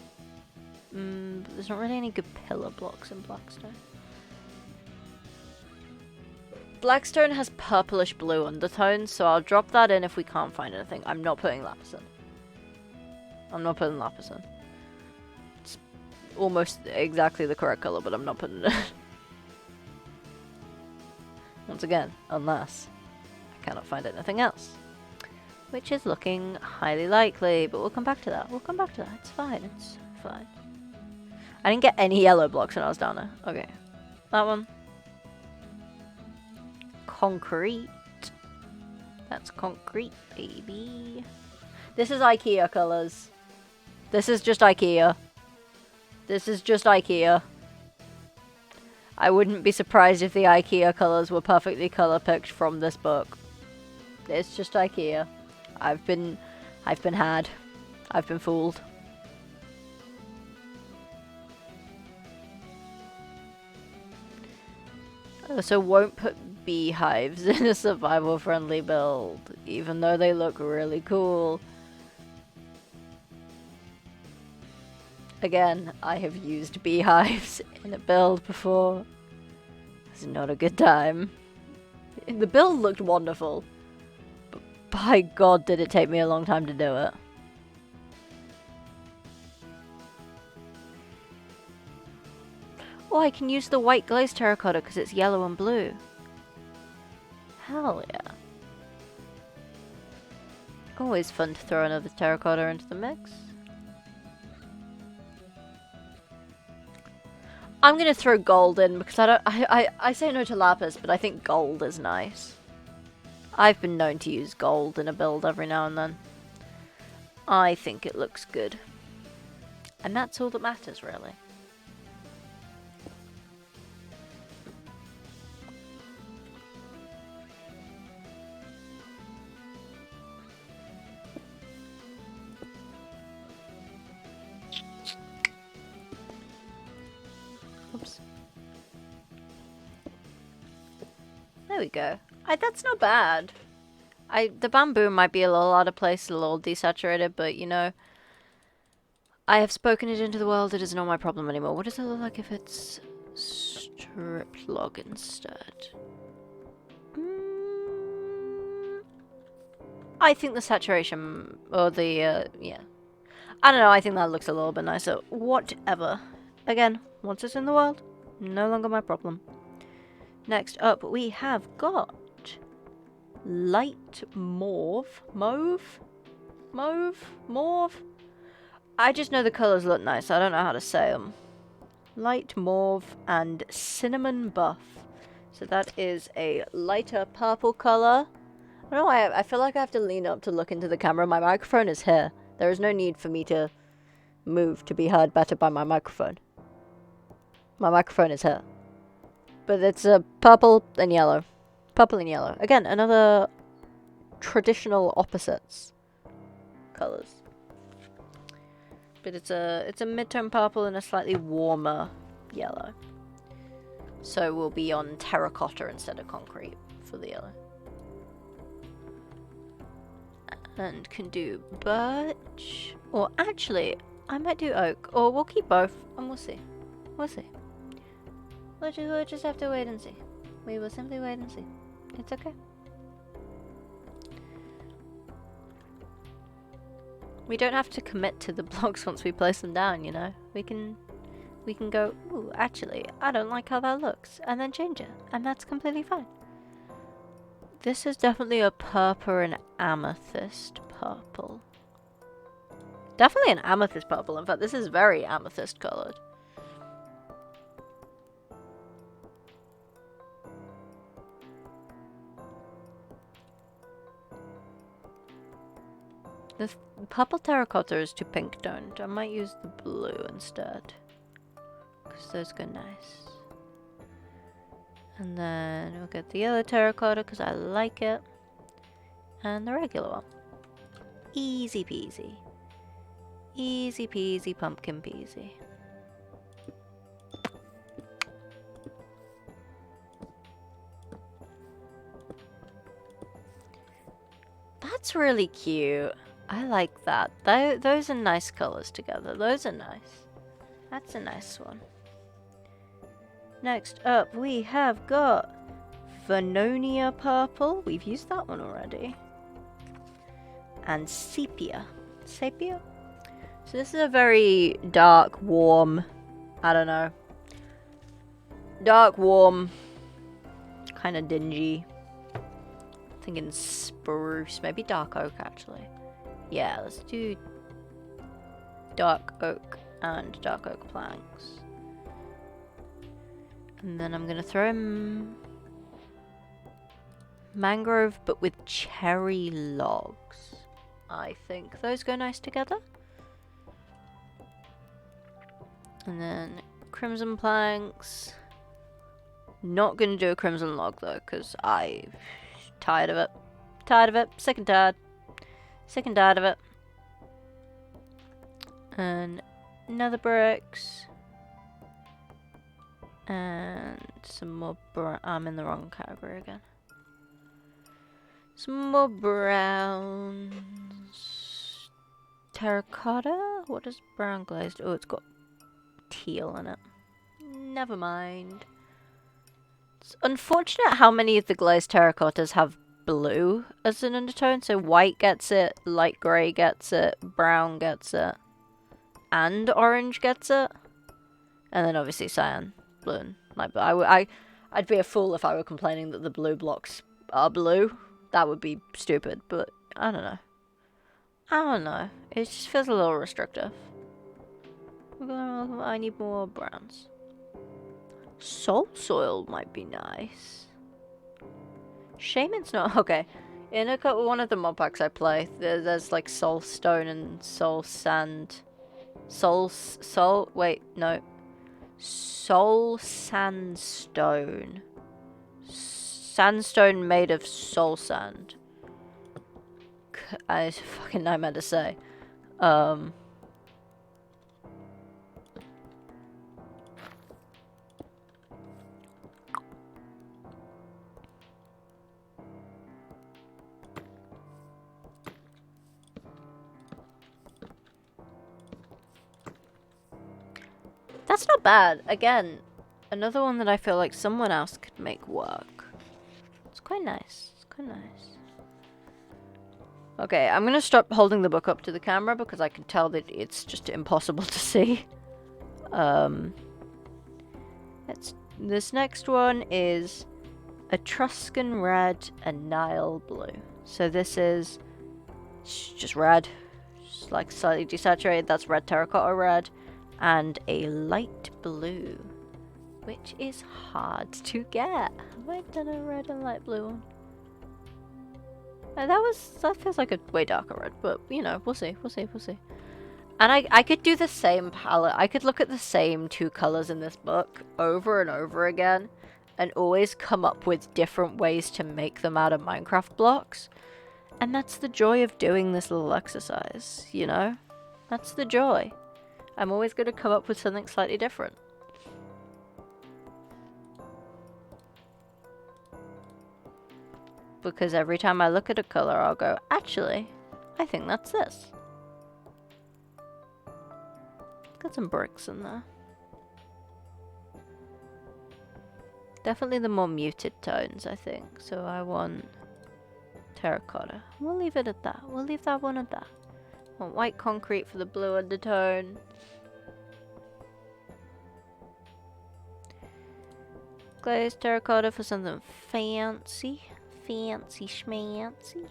there's not really any good pillar blocks in blackstone. Blackstone has purplish blue undertones, so I'll drop that in if we can't find anything. I'm not putting lapis in. I'm not putting lapis in. It's almost exactly the correct color, but I'm not putting it in. Once again, unless I cannot find anything else. Which is looking highly likely, but we'll come back to that. We'll come back to that. It's fine. It's fine. I didn't get any yellow blocks when I was down there. Okay. That one. Concrete. That's concrete, baby. This is IKEA colors. This is just IKEA. This is just IKEA. I wouldn't be surprised if the IKEA colors were perfectly color picked from this book. It's just IKEA. I've been had. I've been fooled. So won't put beehives in a survival friendly build, even though they look really cool. Again, I have used beehives in a build before. It's not a good time. The build looked wonderful, but by God did it take me a long time to do it. Oh, I can use the white glazed terracotta because it's yellow and blue. Hell yeah. Always fun to throw another terracotta into the mix. I'm gonna throw gold in because I say no to lapis, but I think gold is nice. I've been known to use gold in a build every now and then. I think it looks good. And that's all that matters, really. Oops. There we go. That's not bad. The bamboo might be a little out of place, a little desaturated, but you know, I have spoken it into the world. It is not my problem anymore. What does it look like if it's stripped log instead? I think the saturation, or the, yeah. I don't know, I think that looks a little bit nicer. Whatever. Again, once it's in the world, no longer my problem. Next up, we have got light mauve. Mauve? I just know the colours look nice. I don't know how to say them. Light mauve and cinnamon buff. So that is a lighter purple colour. I don't know why I feel like I have to lean up to look into the camera. My microphone is here. There is no need for me to move to be heard better by my microphone. My microphone is here. But it's purple and yellow. Purple and yellow. Again, another traditional opposites colours. But it's a mid-tone purple and a slightly warmer yellow. So we'll be on terracotta instead of concrete for the yellow. And can do birch. Or actually, I might do oak. Or we'll keep both and we'll see. We'll see. We'll just have to wait and see. We will simply wait and see. It's okay. We don't have to commit to the blocks once we place them down, you know? We can go, ooh, actually, I don't like how that looks, and then change it, and that's completely fine. This is definitely a purple and amethyst purple. Definitely an amethyst purple. In fact, this is very amethyst colored. The purple terracotta is too pink toned. I might use the blue instead, because those go nice. And then we'll get the yellow terracotta because I like it. And the regular one. Easy peasy. Easy peasy pumpkin peasy. That's really cute. I like that. Those are nice colors together. Those are nice. That's a nice one. Next up, we have got Vernonia Purple. We've used that one already. And Sepia. Sepia? So this is a very dark, warm, I don't know. Dark, warm, kind of dingy. Thinking spruce, maybe dark oak actually. Yeah, let's do dark oak and dark oak planks. And then I'm gonna throw in mangrove, but with cherry logs. I think those go nice together. And then crimson planks. Not gonna do a crimson log though, because I'm tired of it. Tired of it. Sick and tired. Sick and tired of it. And nether bricks. And some more I'm in the wrong category again. Some more browns. Terracotta? What is brown glazed? Oh, it's got teal in it. Never mind. It's unfortunate how many of the glazed terracottas have blue as an undertone. So white gets it, light grey gets it, brown gets it, and orange gets it. And then obviously cyan. Blue and light blue. I'd be a fool if I were complaining that the blue blocks are blue. That would be stupid, but I don't know. I don't know. It just feels a little restrictive. I need more browns. Soul soil might be nice. Shame it's not. Okay. In one of the mod packs I play, there's like soul stone and soul sand. Wait, no. Soul sandstone. Sandstone made of soul sand. I fucking nightmare to say. That's not bad. Again, another one that I feel like someone else could make work. It's quite nice. It's quite nice. Okay, I'm gonna stop holding the book up to the camera because I can tell that it's just impossible to see. This next one is Etruscan red and Nile blue. So this is just red, just like slightly desaturated. That's red terracotta red. And a light blue, which is hard to get. Have I done a red and light blue one? That feels like a way darker red, but you know, we'll see. And I could do the same palette. I could look at the same two colors in this book over and over again, and always come up with different ways to make them out of Minecraft blocks. And that's the joy of doing this little exercise, you know? That's the joy. I'm always going to come up with something slightly different. Because every time I look at a color, I'll go, actually, I think that's this. Got some bricks in there. Definitely the more muted tones, I think. So I want terracotta. We'll leave it at that. We'll leave that one at that. I want white concrete for the blue undertone. Glazed terracotta for something fancy. Fancy schmancy.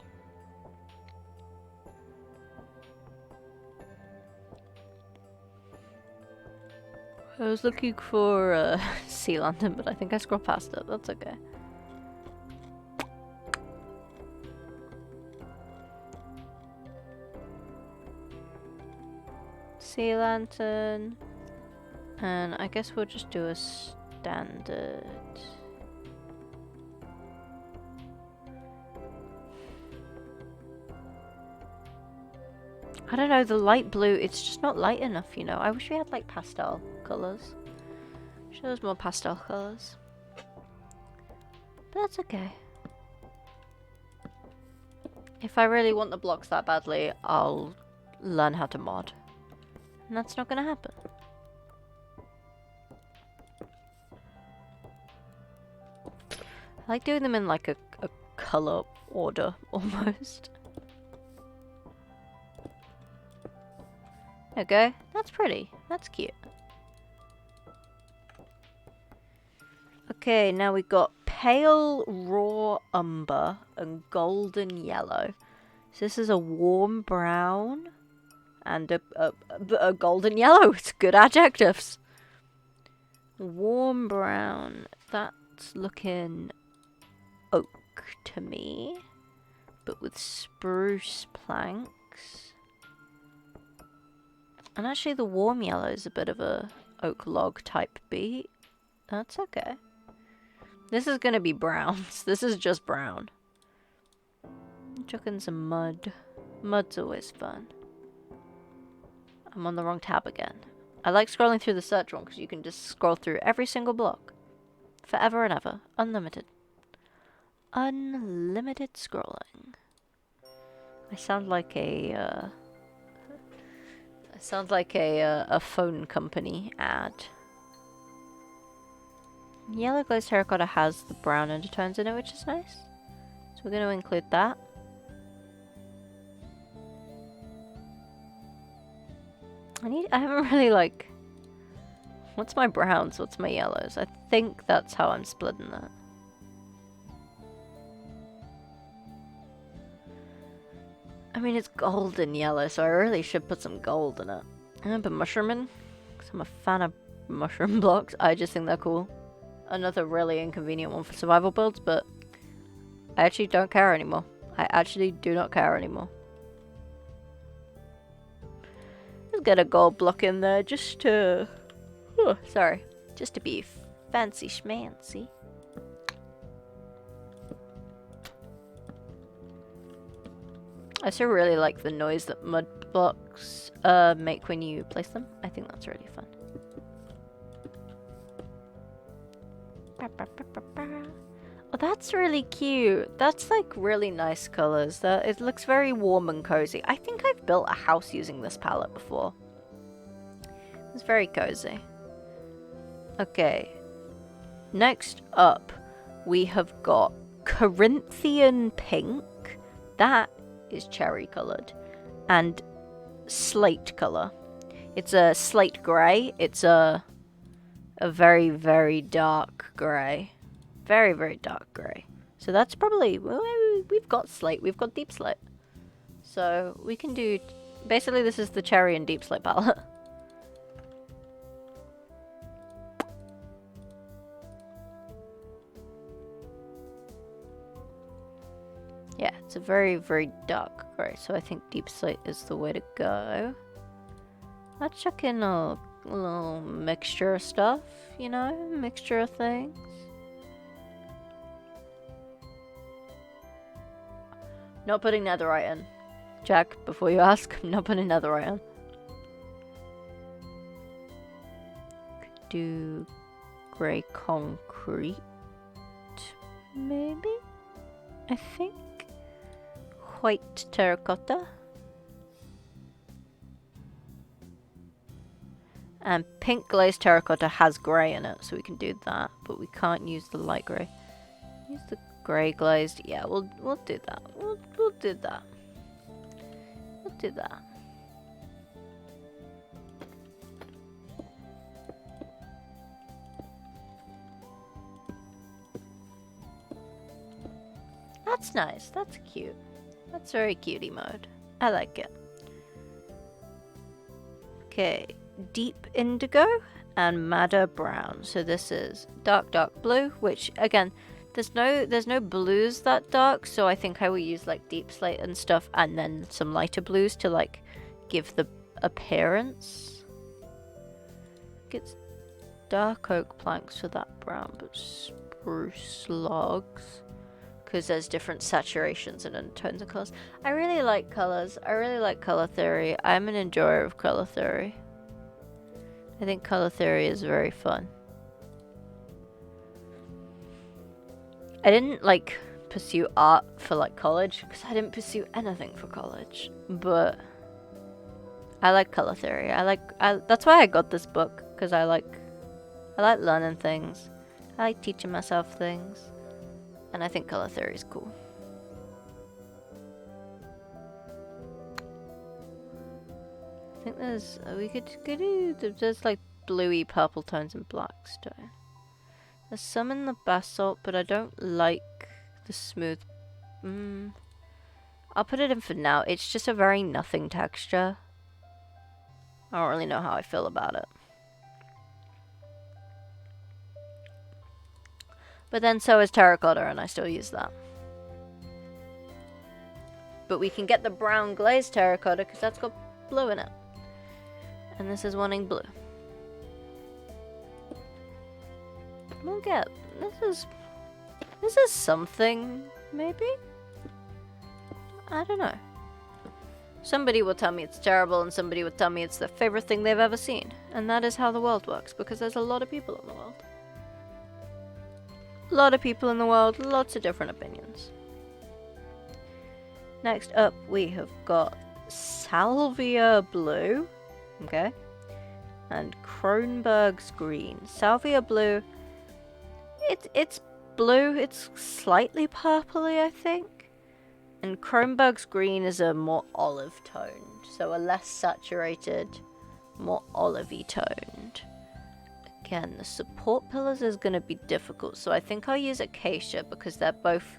I was looking for sea lantern, but I think I scrolled past it. That's okay. Sea lantern. And I guess we'll just do a standard. I don't know, the light blue, it's just not light enough, you know. I wish we had like pastel colours. Wish there was more pastel colours. But that's okay. If I really want the blocks that badly, I'll learn how to mod. And that's not gonna happen. I like doing them in like a colour order, almost. Okay, that's pretty. That's cute. Okay, now we've got pale raw umber and golden yellow. So this is a warm brown and a golden yellow. It's good adjectives. Warm brown. That's looking oak to me, but with spruce planks. And actually the warm yellow is a bit of a oak log type beat. That's okay. This is gonna be browns. This is just brown. I'm chucking some mud. Mud's always fun. I'm on the wrong tab again. I like scrolling through the search one because you can just scroll through every single block. Forever and ever. Unlimited. Unlimited scrolling. I sound like a a phone company ad. Yellow glazed terracotta has the brown undertones in it, which is nice. So we're going to include that. I haven't really like... What's my browns? What's my yellows? I think that's how I'm splitting that. I mean, it's golden yellow, so I really should put some gold in it. I'm gonna put mushroom in, because I'm a fan of mushroom blocks. I just think they're cool. Another really inconvenient one for survival builds, but I actually don't care anymore. I actually do not care anymore. Let's get a gold block in there just to... Oh, sorry. Just to be fancy schmancy. I also really like the noise that mud blocks make when you place them. I think that's really fun. Oh, that's really cute. That's like really nice colors. It looks very warm and cozy. I think I've built a house using this palette before. It's very cozy. Okay. Next up, we have got Corinthian pink. That is cherry colored. And slate color. It's a slate gray. It's a very, very dark grey. Very, very dark grey. So that's probably... Well, we've got slate. We've got deep slate. So we can do... Basically, this is the cherry and deep slate palette. Yeah, it's a very, very dark grey. So I think deep slate is the way to go. Let's chuck in a little mixture of stuff, you know? Mixture of things. Not putting netherite in. Jack, before you ask, I'm not putting netherite in. Could do grey concrete. Maybe? I think. White terracotta. And pink glazed terracotta has grey in it, so we can do that, but we can't use the light grey. Use the grey glazed. Yeah, we'll do that. We'll do that. We'll do that. That's nice. That's cute. That's very cutie mode. I like it. Okay, deep indigo and madder brown. So this is dark blue, which again, there's no blues that dark, so I think I will use like deep slate and stuff, and then some lighter blues to like give the appearance. It's dark oak planks for that brown, but spruce logs, because there's different saturations and undertones and colors. I really like colors. I really like color theory. I'm an enjoyer of color theory. I think color theory is very fun. I didn't like pursue art for like college, because I didn't pursue anything for college, but I like color theory. That's why I got this book, because I like learning things. I like teaching myself things. And I think color theory is cool. I think there's, there's like bluey purple tones and black stone. There's some in the basalt, but I don't like the smooth. I'll put it in for now. It's just a very nothing texture. I don't really know how I feel about it. But then so is terracotta, and I still use that. But we can get the brown glazed terracotta, because that's got blue in it. And this is wanting blue. We'll get... This is something, maybe? I don't know. Somebody will tell me it's terrible, and somebody will tell me it's their favorite thing they've ever seen. And that is how the world works, because there's a lot of people in the world. A lot of people in the world, lots of different opinions. Next up, we have got Salvia Blue, okay, and Kronberg's Green. Salvia Blue, it's blue, it's slightly purpley, I think, and Kronberg's Green is a more olive toned, so a less saturated, more olivey toned. Again, the support pillars is going to be difficult, so I think I'll use Acacia because they're both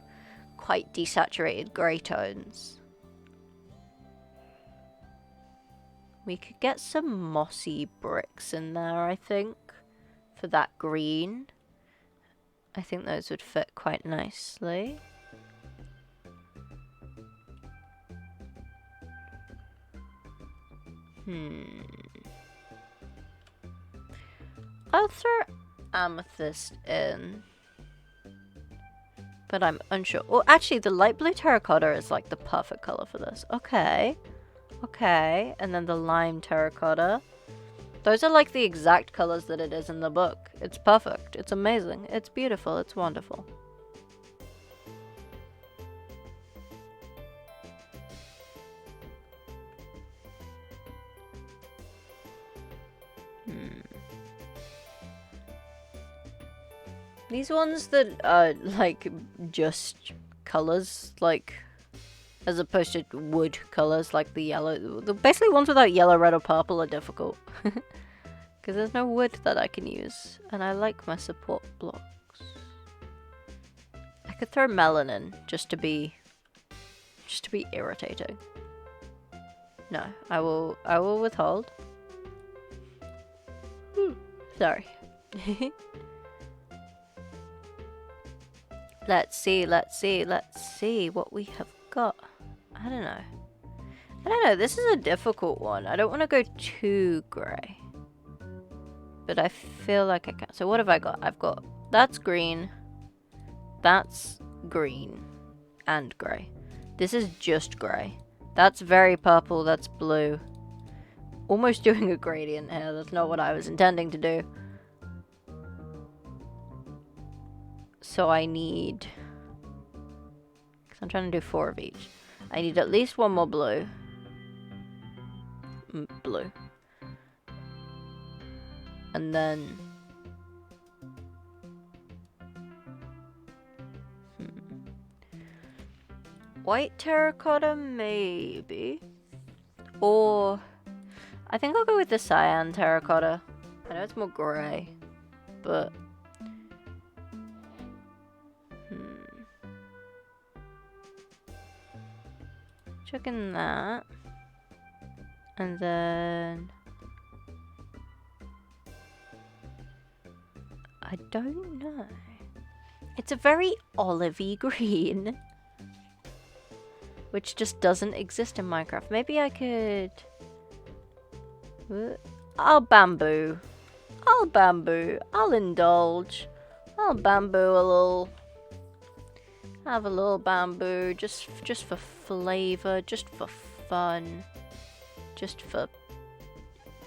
quite desaturated grey tones. We could get some mossy bricks in there, I think, for that green. I think those would fit quite nicely. I'll throw amethyst in, but I'm unsure. Well, actually, the light blue terracotta is like the perfect color for this. Okay, and then the lime terracotta. Those are like the exact colors that it is in the book. It's perfect. It's amazing. It's beautiful. It's wonderful. These ones that are like just colors, like as opposed to wood colors like the yellow, the basically ones without yellow, red, or purple are difficult because there's no wood that I can use, and I like my support blocks. I could throw melanin just to be irritating. No, I will withhold. Sorry. Let's see what we have got. I don't know. This is a difficult one. I don't want to go too grey, but I feel like I can. So what have I got? I've got, that's green, and grey. This is just grey. That's very purple, that's blue. Almost doing a gradient here. That's not what I was intending to do. So I need, because I'm trying to do 4 of each. I need at least 1 more blue. And then... White terracotta, maybe? Or... I think I'll go with the cyan terracotta. I know it's more grey, but... Checking that. And then... I don't know. It's a very olivey green. Which just doesn't exist in Minecraft. Maybe I could... I'll bamboo. I'll bamboo. I'll indulge. I'll bamboo a little... Have a little bamboo, just for flavor, just for fun, just for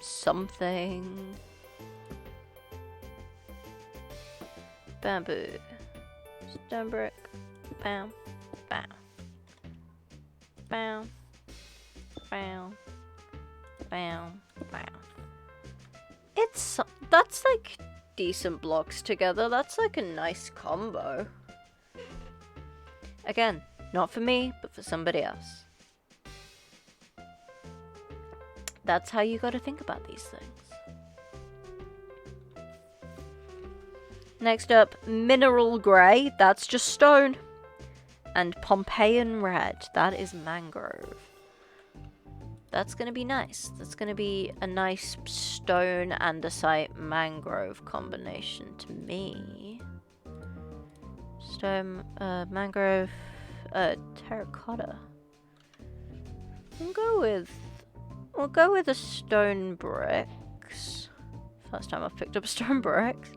something. Bamboo, stone brick, bam, bam, bam, bam, bam, bam. That's like decent blocks together. That's like a nice combo. Again, not for me, but for somebody else. That's how you gotta think about these things. Next up, mineral grey. That's just stone. And Pompeian red. That is mangrove. That's gonna be nice. That's gonna be a nice stone andesite mangrove combination to me. Stone, mangrove, terracotta. We'll go with the stone bricks. First time I've picked up stone bricks.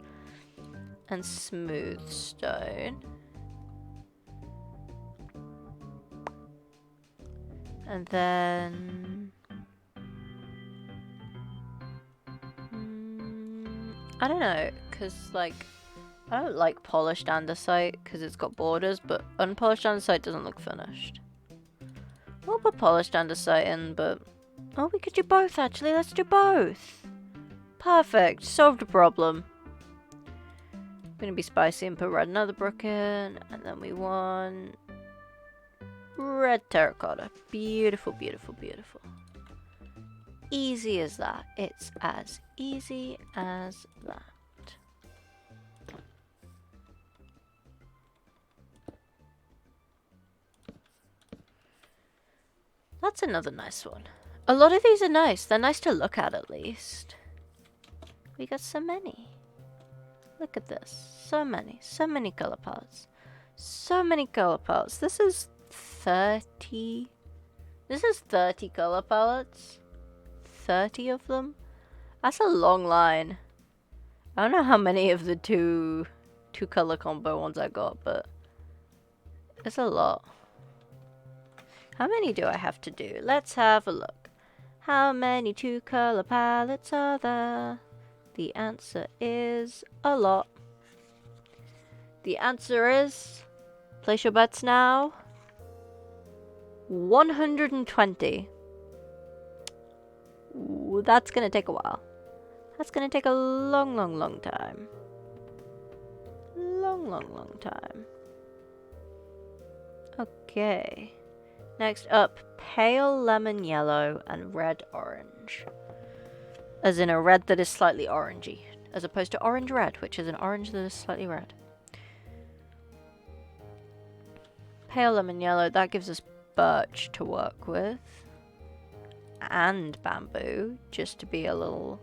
And smooth stone. And then... I don't know, because, like, I don't like polished andesite because it's got borders, but unpolished andesite doesn't look finished. We'll put polished andesite in, but... Oh, we could do both, actually. Let's do both. Perfect. Solved a problem. Gonna be spicy and put red another brick in, and then we want... red terracotta. Beautiful, beautiful, beautiful. Easy as that. It's as easy as that. That's another nice one. A lot of these are nice. They're nice to look at least. We got so many. Look at this. So many. So many color palettes. So many color palettes. This is 30. This is 30 color palettes. 30 of them. That's a long line. I don't know how many of the two color combo ones I got, but it's a lot. How many do I have to do? Let's have a look. How many 2-color palettes are there? The answer is a lot. The answer is, place your bets now, 120. Ooh, that's gonna take a while. That's gonna take a long, long, long time. Long, long, long time. Okay. Next up, pale lemon yellow and red orange. As in a red that is slightly orangey, as opposed to orange red, which is an orange that is slightly red. Pale lemon yellow, that gives us birch to work with. And bamboo, just to be a little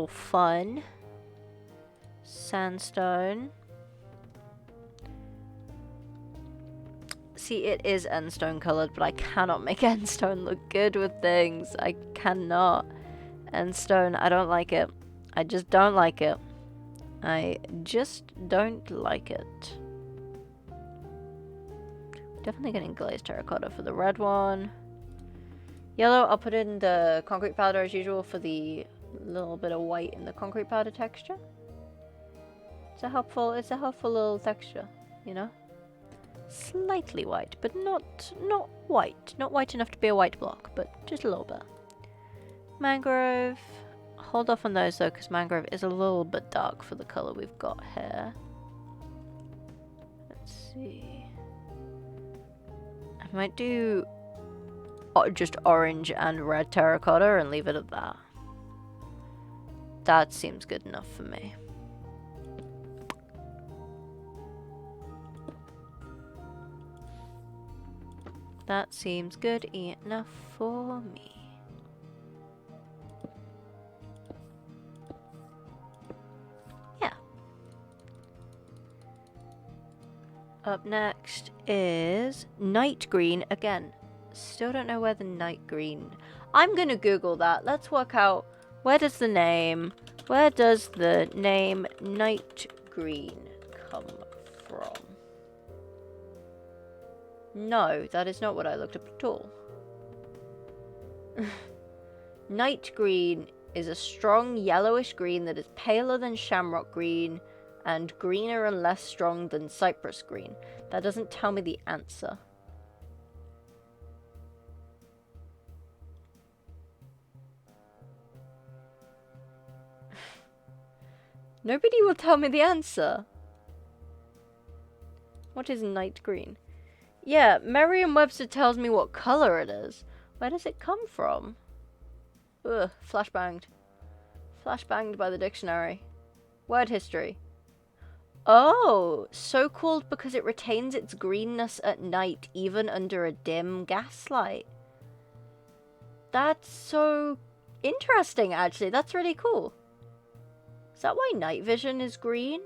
fun. Sandstone. See, it is endstone colored, but I cannot make endstone look good with things. I cannot. Endstone, I don't like it. I just don't like it. I just don't like it. Definitely getting glazed terracotta for the red one. Yellow, I'll put in the concrete powder as usual for the little bit of white in the concrete powder texture. It's a helpful little texture, you know? Slightly white, but not white. Not white enough to be a white block, but just a little bit. Mangrove. hold off on those though, because mangrove is a little bit dark for the color we've got here. Let's see. I might do just orange and red terracotta and leave it at that. That seems good enough for me. That seems good enough for me. Yeah. Up next is night green again. Still don't know where the night green... I'm gonna Google that. Let's work out where does the name night green come from? No, that is not what I looked up at all. Night green is a strong yellowish green that is paler than shamrock green and greener and less strong than cypress green. That doesn't tell me the answer. Nobody will tell me the answer. What is night green? Yeah, Merriam-Webster tells me what color it is. Where does it come from? Ugh, flashbanged. Flashbanged by the dictionary. Word history. Oh, so called because it retains its greenness at night, even under a dim gaslight. That's so interesting, actually. That's really cool. Is that why night vision is green?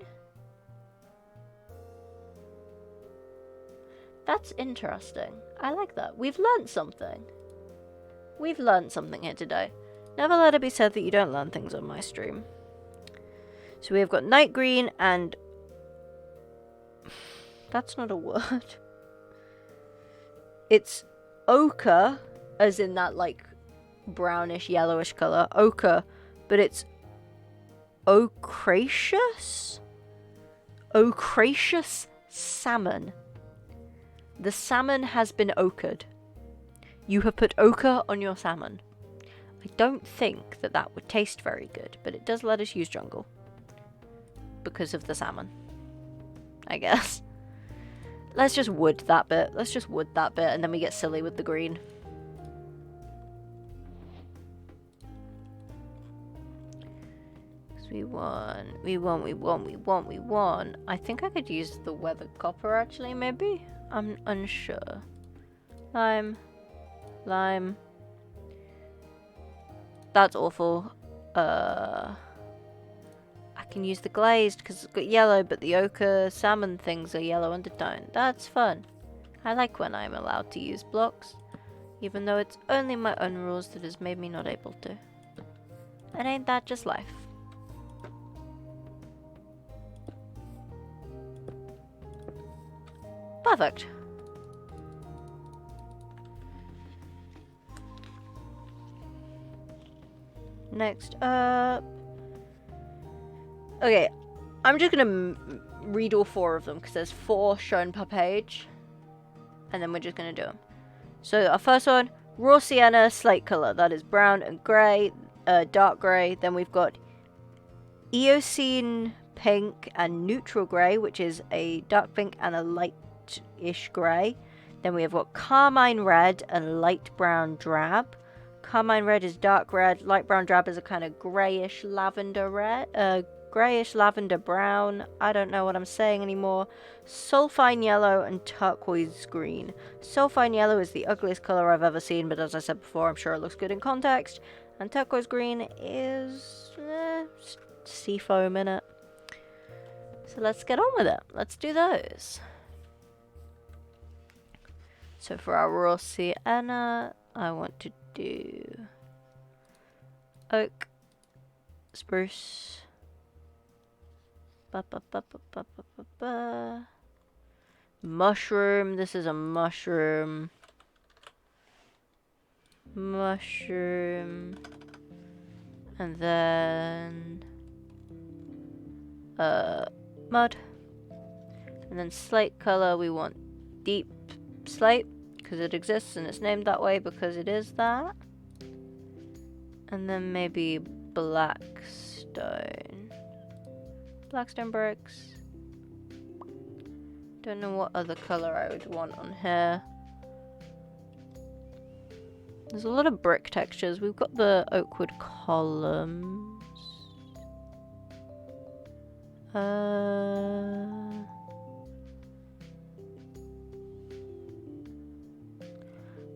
That's interesting. I like that. We've learnt something. We've learnt something here today. Never let it be said that you don't learn things on my stream. So we have got night green and... That's not a word. It's ochre, as in that, like, brownish, yellowish colour. Ochre, but it's ochraceous? Ochraceous salmon. The salmon has been ochred. You have put ochre on your salmon. I don't think that that would taste very good, but it does let us use jungle. Because of the salmon. I guess. Let's just wood that bit. Let's just wood that bit and then we get silly with the green. We won. I think I could use the weathered copper actually, maybe? I'm unsure. Lime. That's awful. I can use the glazed because it's got yellow, but the ochre salmon things are yellow undertone. That's fun. I like when I'm allowed to use blocks, even though it's only my own rules that has made me not able to. And ain't that just life? Perfect. Next up. Okay, I'm just gonna read all 4 of them because there's 4 shown per page. And then we're just gonna do them. So our first one, raw sienna, slate color. That is brown and grey, dark grey. Then we've got Eocene pink and neutral grey, which is a dark pink and a light-ish grey. Then we have got carmine red and light brown drab. Carmine red is dark red. Light brown drab is a kind of greyish lavender red. Greyish lavender brown. I don't know what I'm saying anymore. Sulfine yellow and turquoise green. Sulfine yellow is the ugliest color I've ever seen, but as I said before, I'm sure it looks good in context. And turquoise green is sea foam in it. So let's get on with it. Let's do those. So for our raw sienna, I want to do oak, spruce, mushroom. This is a mushroom. And then mud. And then slate color, we want deep slate because it exists and it's named that way because it is that. And then maybe blackstone. Blackstone bricks. Don't know what other color I would want on here. There's a lot of brick textures. We've got the oakwood columns. I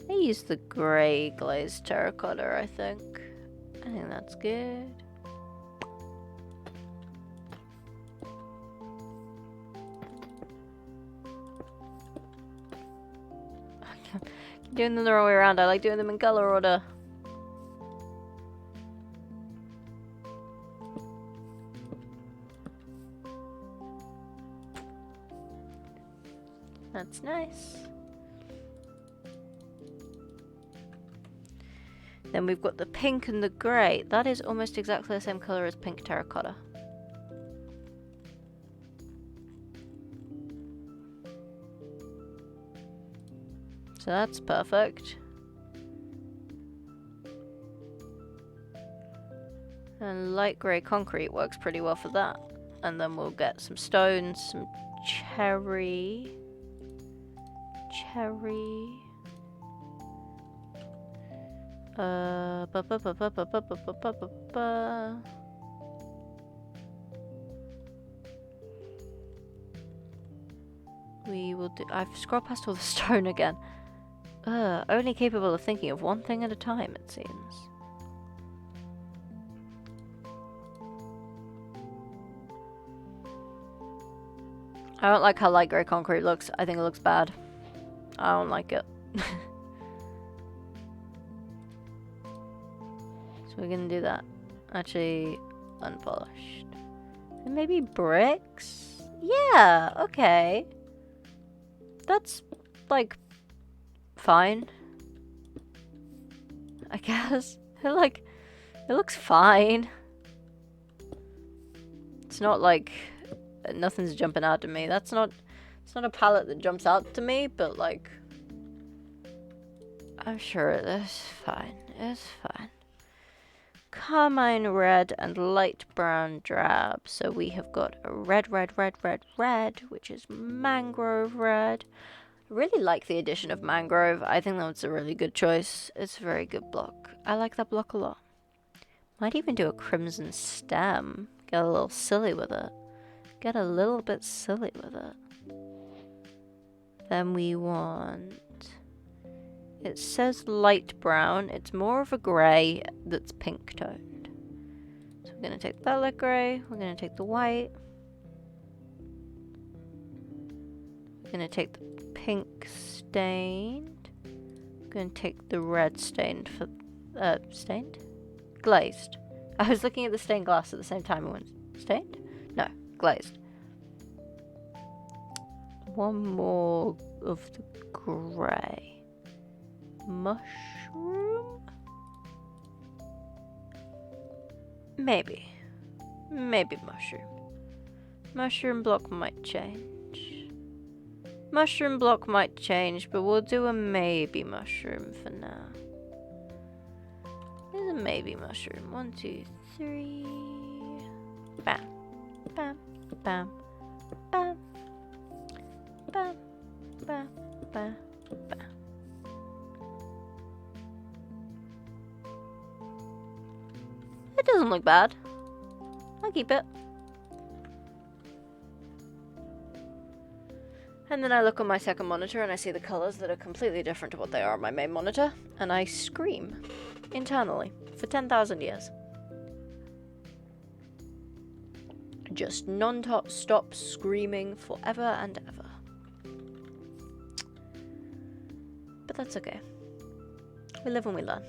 use the grey glazed terracotta, I think. I think that's good. Keep doing them the wrong way around. I like doing them in color order. That's nice. Then we've got the pink and the grey. That is almost exactly the same colour as pink terracotta. So that's perfect. And light grey concrete works pretty well for that. And then we'll get some stones, some cherry. We will do. I've scrolled past all the stone again. Only capable of thinking of one thing at a time, it seems. I don't like how light grey concrete looks. I think it looks bad. I don't like it. So we're gonna do that. Actually, unpolished. And maybe bricks? Yeah, okay. That's, like, fine. I guess. It looks fine. It's not like nothing's jumping out to me. It's not a palette that jumps out to me, but like, I'm sure it is fine. It's fine. Carmine red and light brown drab. So we have got a red, which is mangrove red. I really like the addition of mangrove. I think that's a really good choice. It's a very good block. I like that block a lot. Might even do a crimson stem. Get a little silly with it. Get a little bit silly with it. Then we want... It says light brown. It's more of a grey that's pink toned. So we're going to take that light grey. We're going to take the white. We're going to take the pink stained. We're going to take the red stained for... stained? Glazed. I was looking at the stained glass at the same time and went, stained? No, glazed. One more of the grey. Mushroom? Maybe mushroom. Mushroom block might change. Mushroom block might change, but we'll do a maybe mushroom for now. There's a maybe mushroom. 1, 2, 3. Bam. Bam. Bam. Bam. Bam. Bam. Bam. Bam. It doesn't look bad. I'll keep it. And then I look on my second monitor and I see the colours that are completely different to what they are on my main monitor. And I scream internally for 10,000 years. Just non-stop screaming forever and ever. But that's okay. We live and we learn.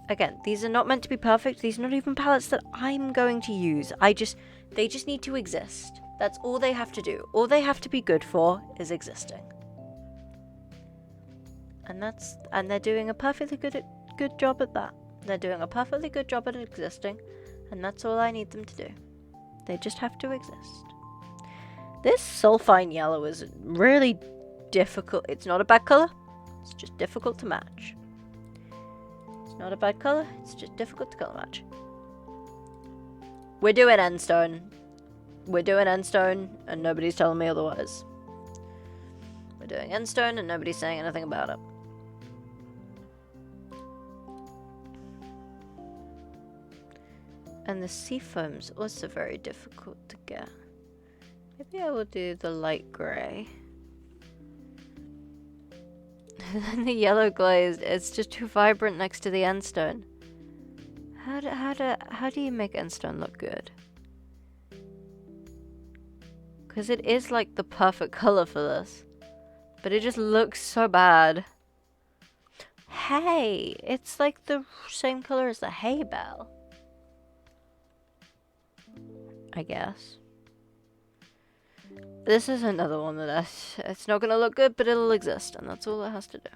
Again, these are not meant to be perfect. These are not even palettes that I'm going to use. They just need to exist. That's all they have to do. All they have to be good for is existing. And they're doing a perfectly good job at that. They're doing a perfectly good job at existing, and that's all I need them to do. They just have to exist. This sulfine yellow is really difficult. It's not a bad color. It's just difficult to match. Not a bad colour, it's just difficult to colour match. We're doing endstone. We're doing endstone, and nobody's telling me otherwise. We're doing endstone, and nobody's saying anything about it. And the seafoam's also very difficult to get. Maybe I will do the light grey. And then the yellow glaze, it's just too vibrant next to the endstone. How do you make endstone look good? Because it is like the perfect color for this. But it just looks so bad. Hey, it's like the same color as the hay bale. I guess. This is another one that it's not gonna look good, but it'll exist, and that's all it has to do.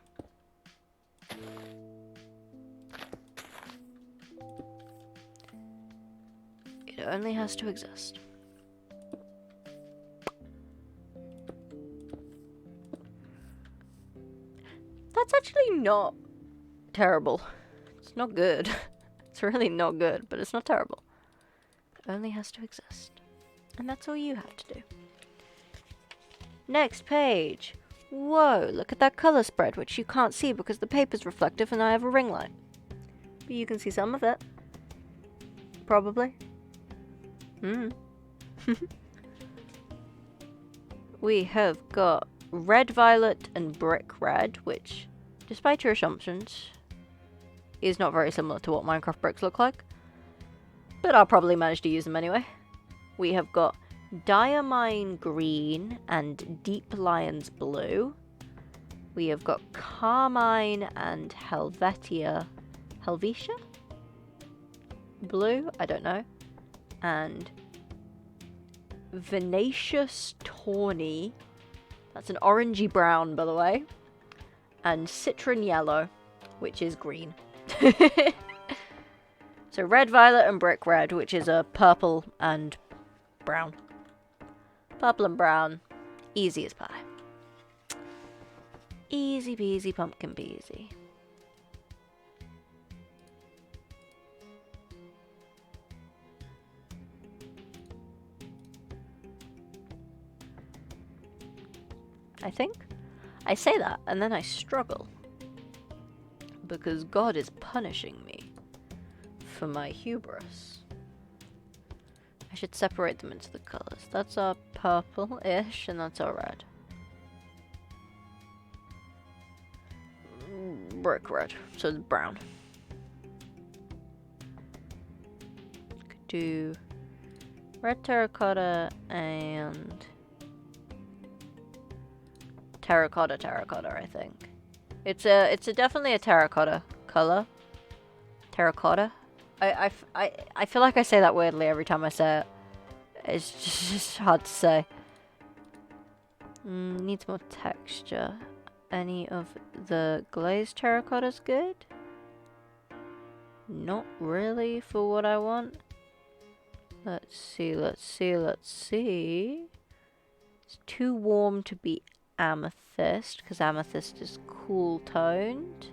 It only has to exist. That's actually not terrible. It's not good. It's really not good, but it's not terrible. It only has to exist. And that's all you have to do. Next page. Whoa, look at that colour spread, which you can't see because the paper's reflective and I have a ring light. But you can see some of it. Probably. We have got red violet and brick red, which, despite your assumptions, is not very similar to what Minecraft bricks look like. But I'll probably manage to use them anyway. We have got diamine green and deep lions blue. We have got carmine and Helvetia blue, I don't know. And Venacious tawny. That's an orangey brown, by the way. And citron yellow, which is green. So red, violet, and brick red, which is a purple and brown. Purple and brown. Easy as pie. Easy peasy pumpkin peasy. I think. I say that, and then I struggle. Because God is punishing me for my hubris. I should separate them into the colours. That's our purple-ish, and that's our red. Brick red, so it's brown. Could do red terracotta and terracotta, I think. It's definitely a terracotta color. Terracotta. I feel like I say that weirdly every time I say it. It's just hard to say. Needs more texture. Any of the glazed terracottas good? Not really for what I want. Let's see. It's too warm to be amethyst, because amethyst is cool toned.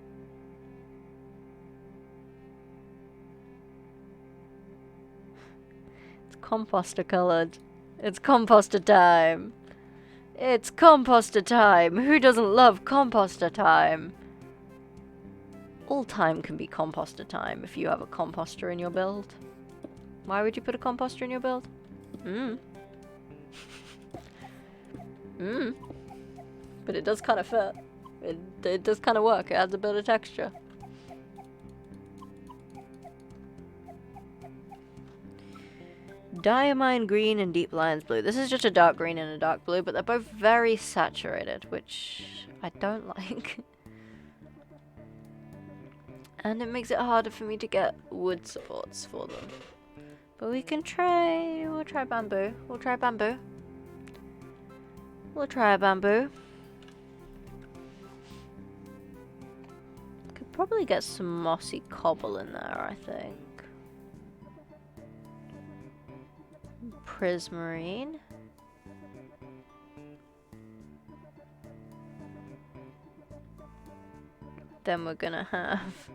It's composter colored. It's composter time. It's composter time. Who doesn't love composter time? All time can be composter time if you have a composter in your build. Why would you put a composter in your build? But it does kind of fit. It does kind of work. It adds a bit of texture. Diamine green and deep lions blue. This is just a dark green and a dark blue, but they're both very saturated, which I don't like. And it makes it harder for me to get wood supports for them. But we can try... We'll try bamboo. We'll try bamboo. We'll try a bamboo. Could probably get some mossy cobble in there, I think. Prismarine. Then we're gonna have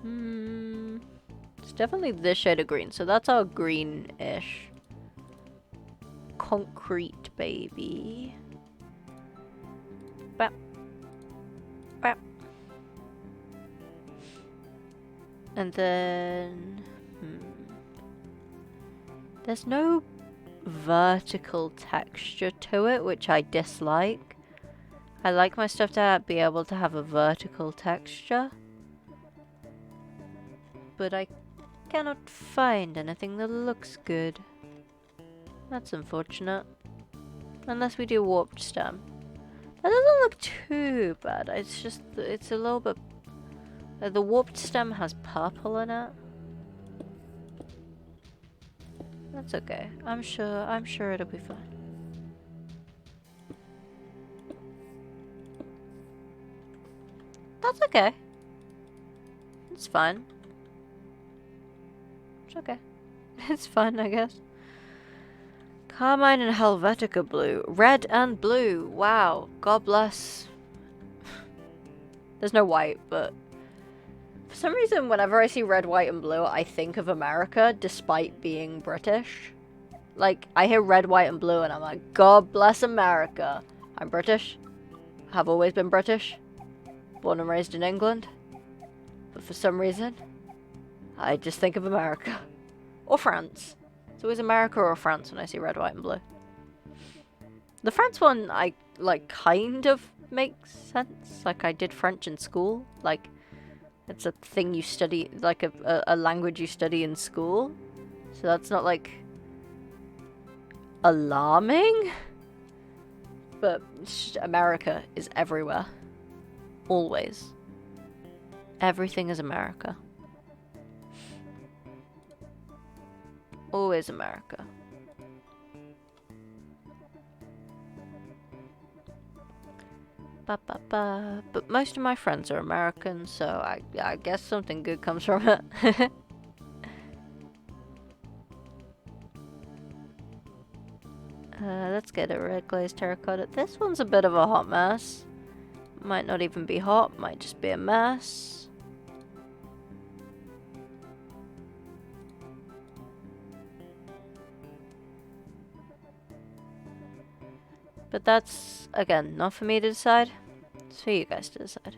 It's definitely this shade of green, so that's our green-ish. Concrete, baby. Bap. Bap. And then... There's no vertical texture to it, which I dislike. I like my stuff to be able to have a vertical texture. But I cannot find anything that looks good. That's unfortunate. Unless we do warped stem. That doesn't look too bad. It's just, it's a little bit... the warped stem has purple in it. That's okay. I'm sure it'll be fine. That's okay. It's fine. It's okay. It's fine, I guess. Carmine and Helvetica blue. Red and blue. Wow. God bless. There's no white, but... For some reason, whenever I see red, white, and blue, I think of America, despite being British. Like, I hear red, white, and blue, and I'm like, God bless America. I'm British. Have always been British. Born and raised in England. But for some reason, I just think of America. Or France. It's always America or France when I see red, white, and blue. The France one, I, like, kind of makes sense. Like, I did French in school. Like, it's a thing you study, like a language you study in school. So that's not, like, alarming. But America is everywhere. Always. Everything is America. Always America. Ba, ba, ba. But most of my friends are American, so I guess something good comes from it. Let's get a red glazed terracotta. This one's a bit of a hot mess. Might not even be hot, might just be a mess. But that's, again, not for me to decide. It's for you guys to decide.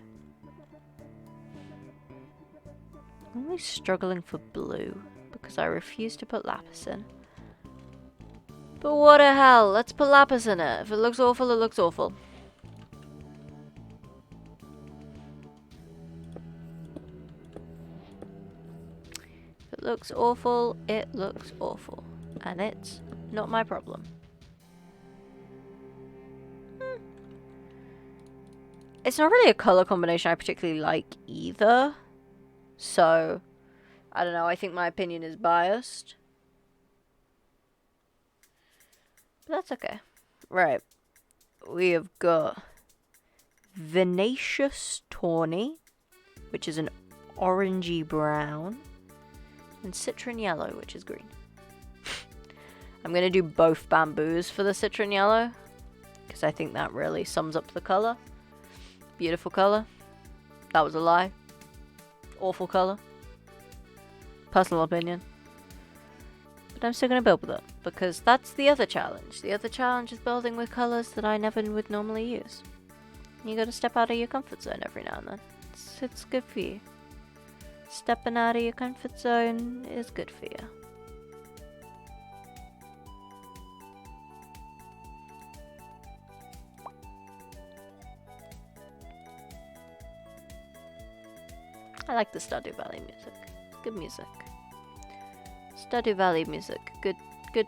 I'm only struggling for blue, because I refuse to put lapis in. But what the hell, let's put lapis in it. If it looks awful, it looks awful. If it looks awful, it looks awful. And it's not my problem. It's not really a color combination I particularly like either. So, I don't know, I think my opinion is biased. But that's okay. Right. We have got Venacious Tawny, which is an orangey brown, and Citron Yellow, which is green. I'm going to do both bamboos for the Citron Yellow, because I think that really sums up the color. Beautiful color. That was a lie. Awful color. Personal opinion. But I'm still going to build with it, because that's the other challenge. The other challenge is building with colors that I never would normally use. You got to step out of your comfort zone every now and then. It's good for you. Stepping out of your comfort zone is good for you. I like the Stardew Valley music. Good music. Stardew Valley music. Good. I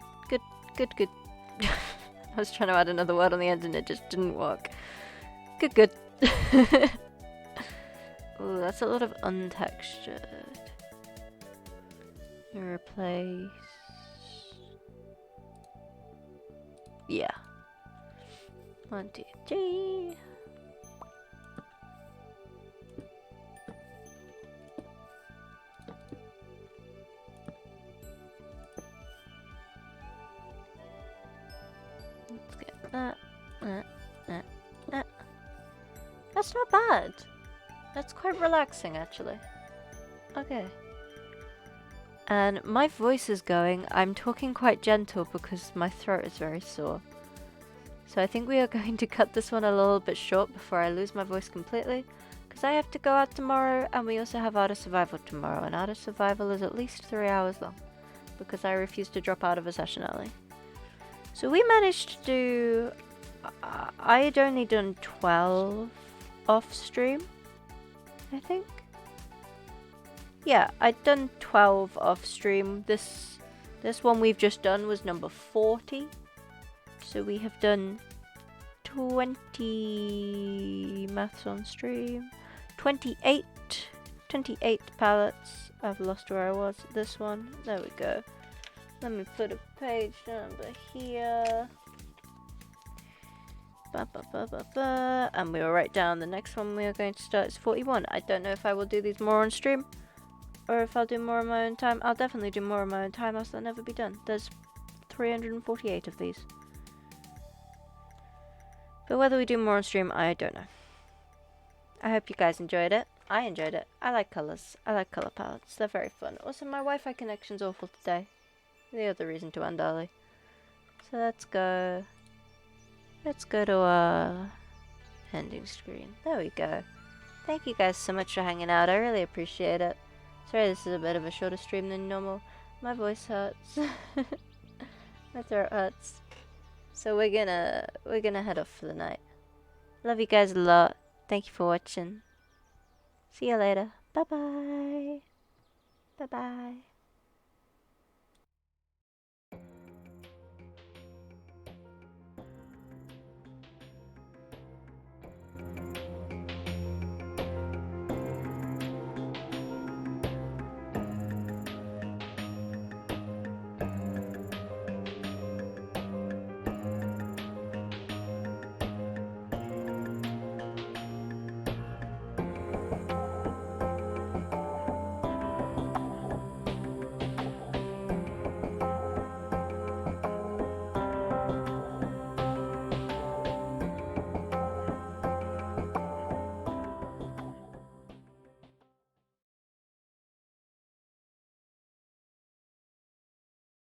was trying to add another word on the end and it just didn't work. Good. Ooh, that's a lot of untextured. Replace. Yeah. 1, 2, 3. Let's get that. That's not bad. That's quite relaxing, actually. Okay. And my voice is going. I'm talking quite gentle because my throat is very sore. So I think we are going to cut this one a little bit short before I lose my voice completely. Because I have to go out tomorrow, and we also have Art of Survival tomorrow. And Art of Survival is at least 3 hours long. Because I refused to drop out of a session early. So we managed to do... I had only done 12 off stream, I think. Yeah, I'd done 12 off stream. This one we've just done was number 40. So we have done 20 maths on stream. 28 pallets. I've lost where I was. This one. There we go. Let me put a page number here. And we will write down the next one we are going to start is 41. I don't know if I will do these more on stream or if I'll do more on my own time. I'll definitely do more on my own time, else they'll never be done. There's 348 of these. But whether we do more on stream, I don't know. I hope you guys enjoyed it. I enjoyed it. I like colours. I like colour palettes. They're very fun. Also, my Wi-Fi connection's awful today. The other reason to end early. So let's go. Let's go to our ending screen. There we go. Thank you guys so much for hanging out. I really appreciate it. Sorry this is a bit of a shorter stream than normal. My voice hurts. My throat hurts. So we're gonna head off for the night. Love you guys a lot. Thank you for watching. See you later. Bye bye. Bye bye.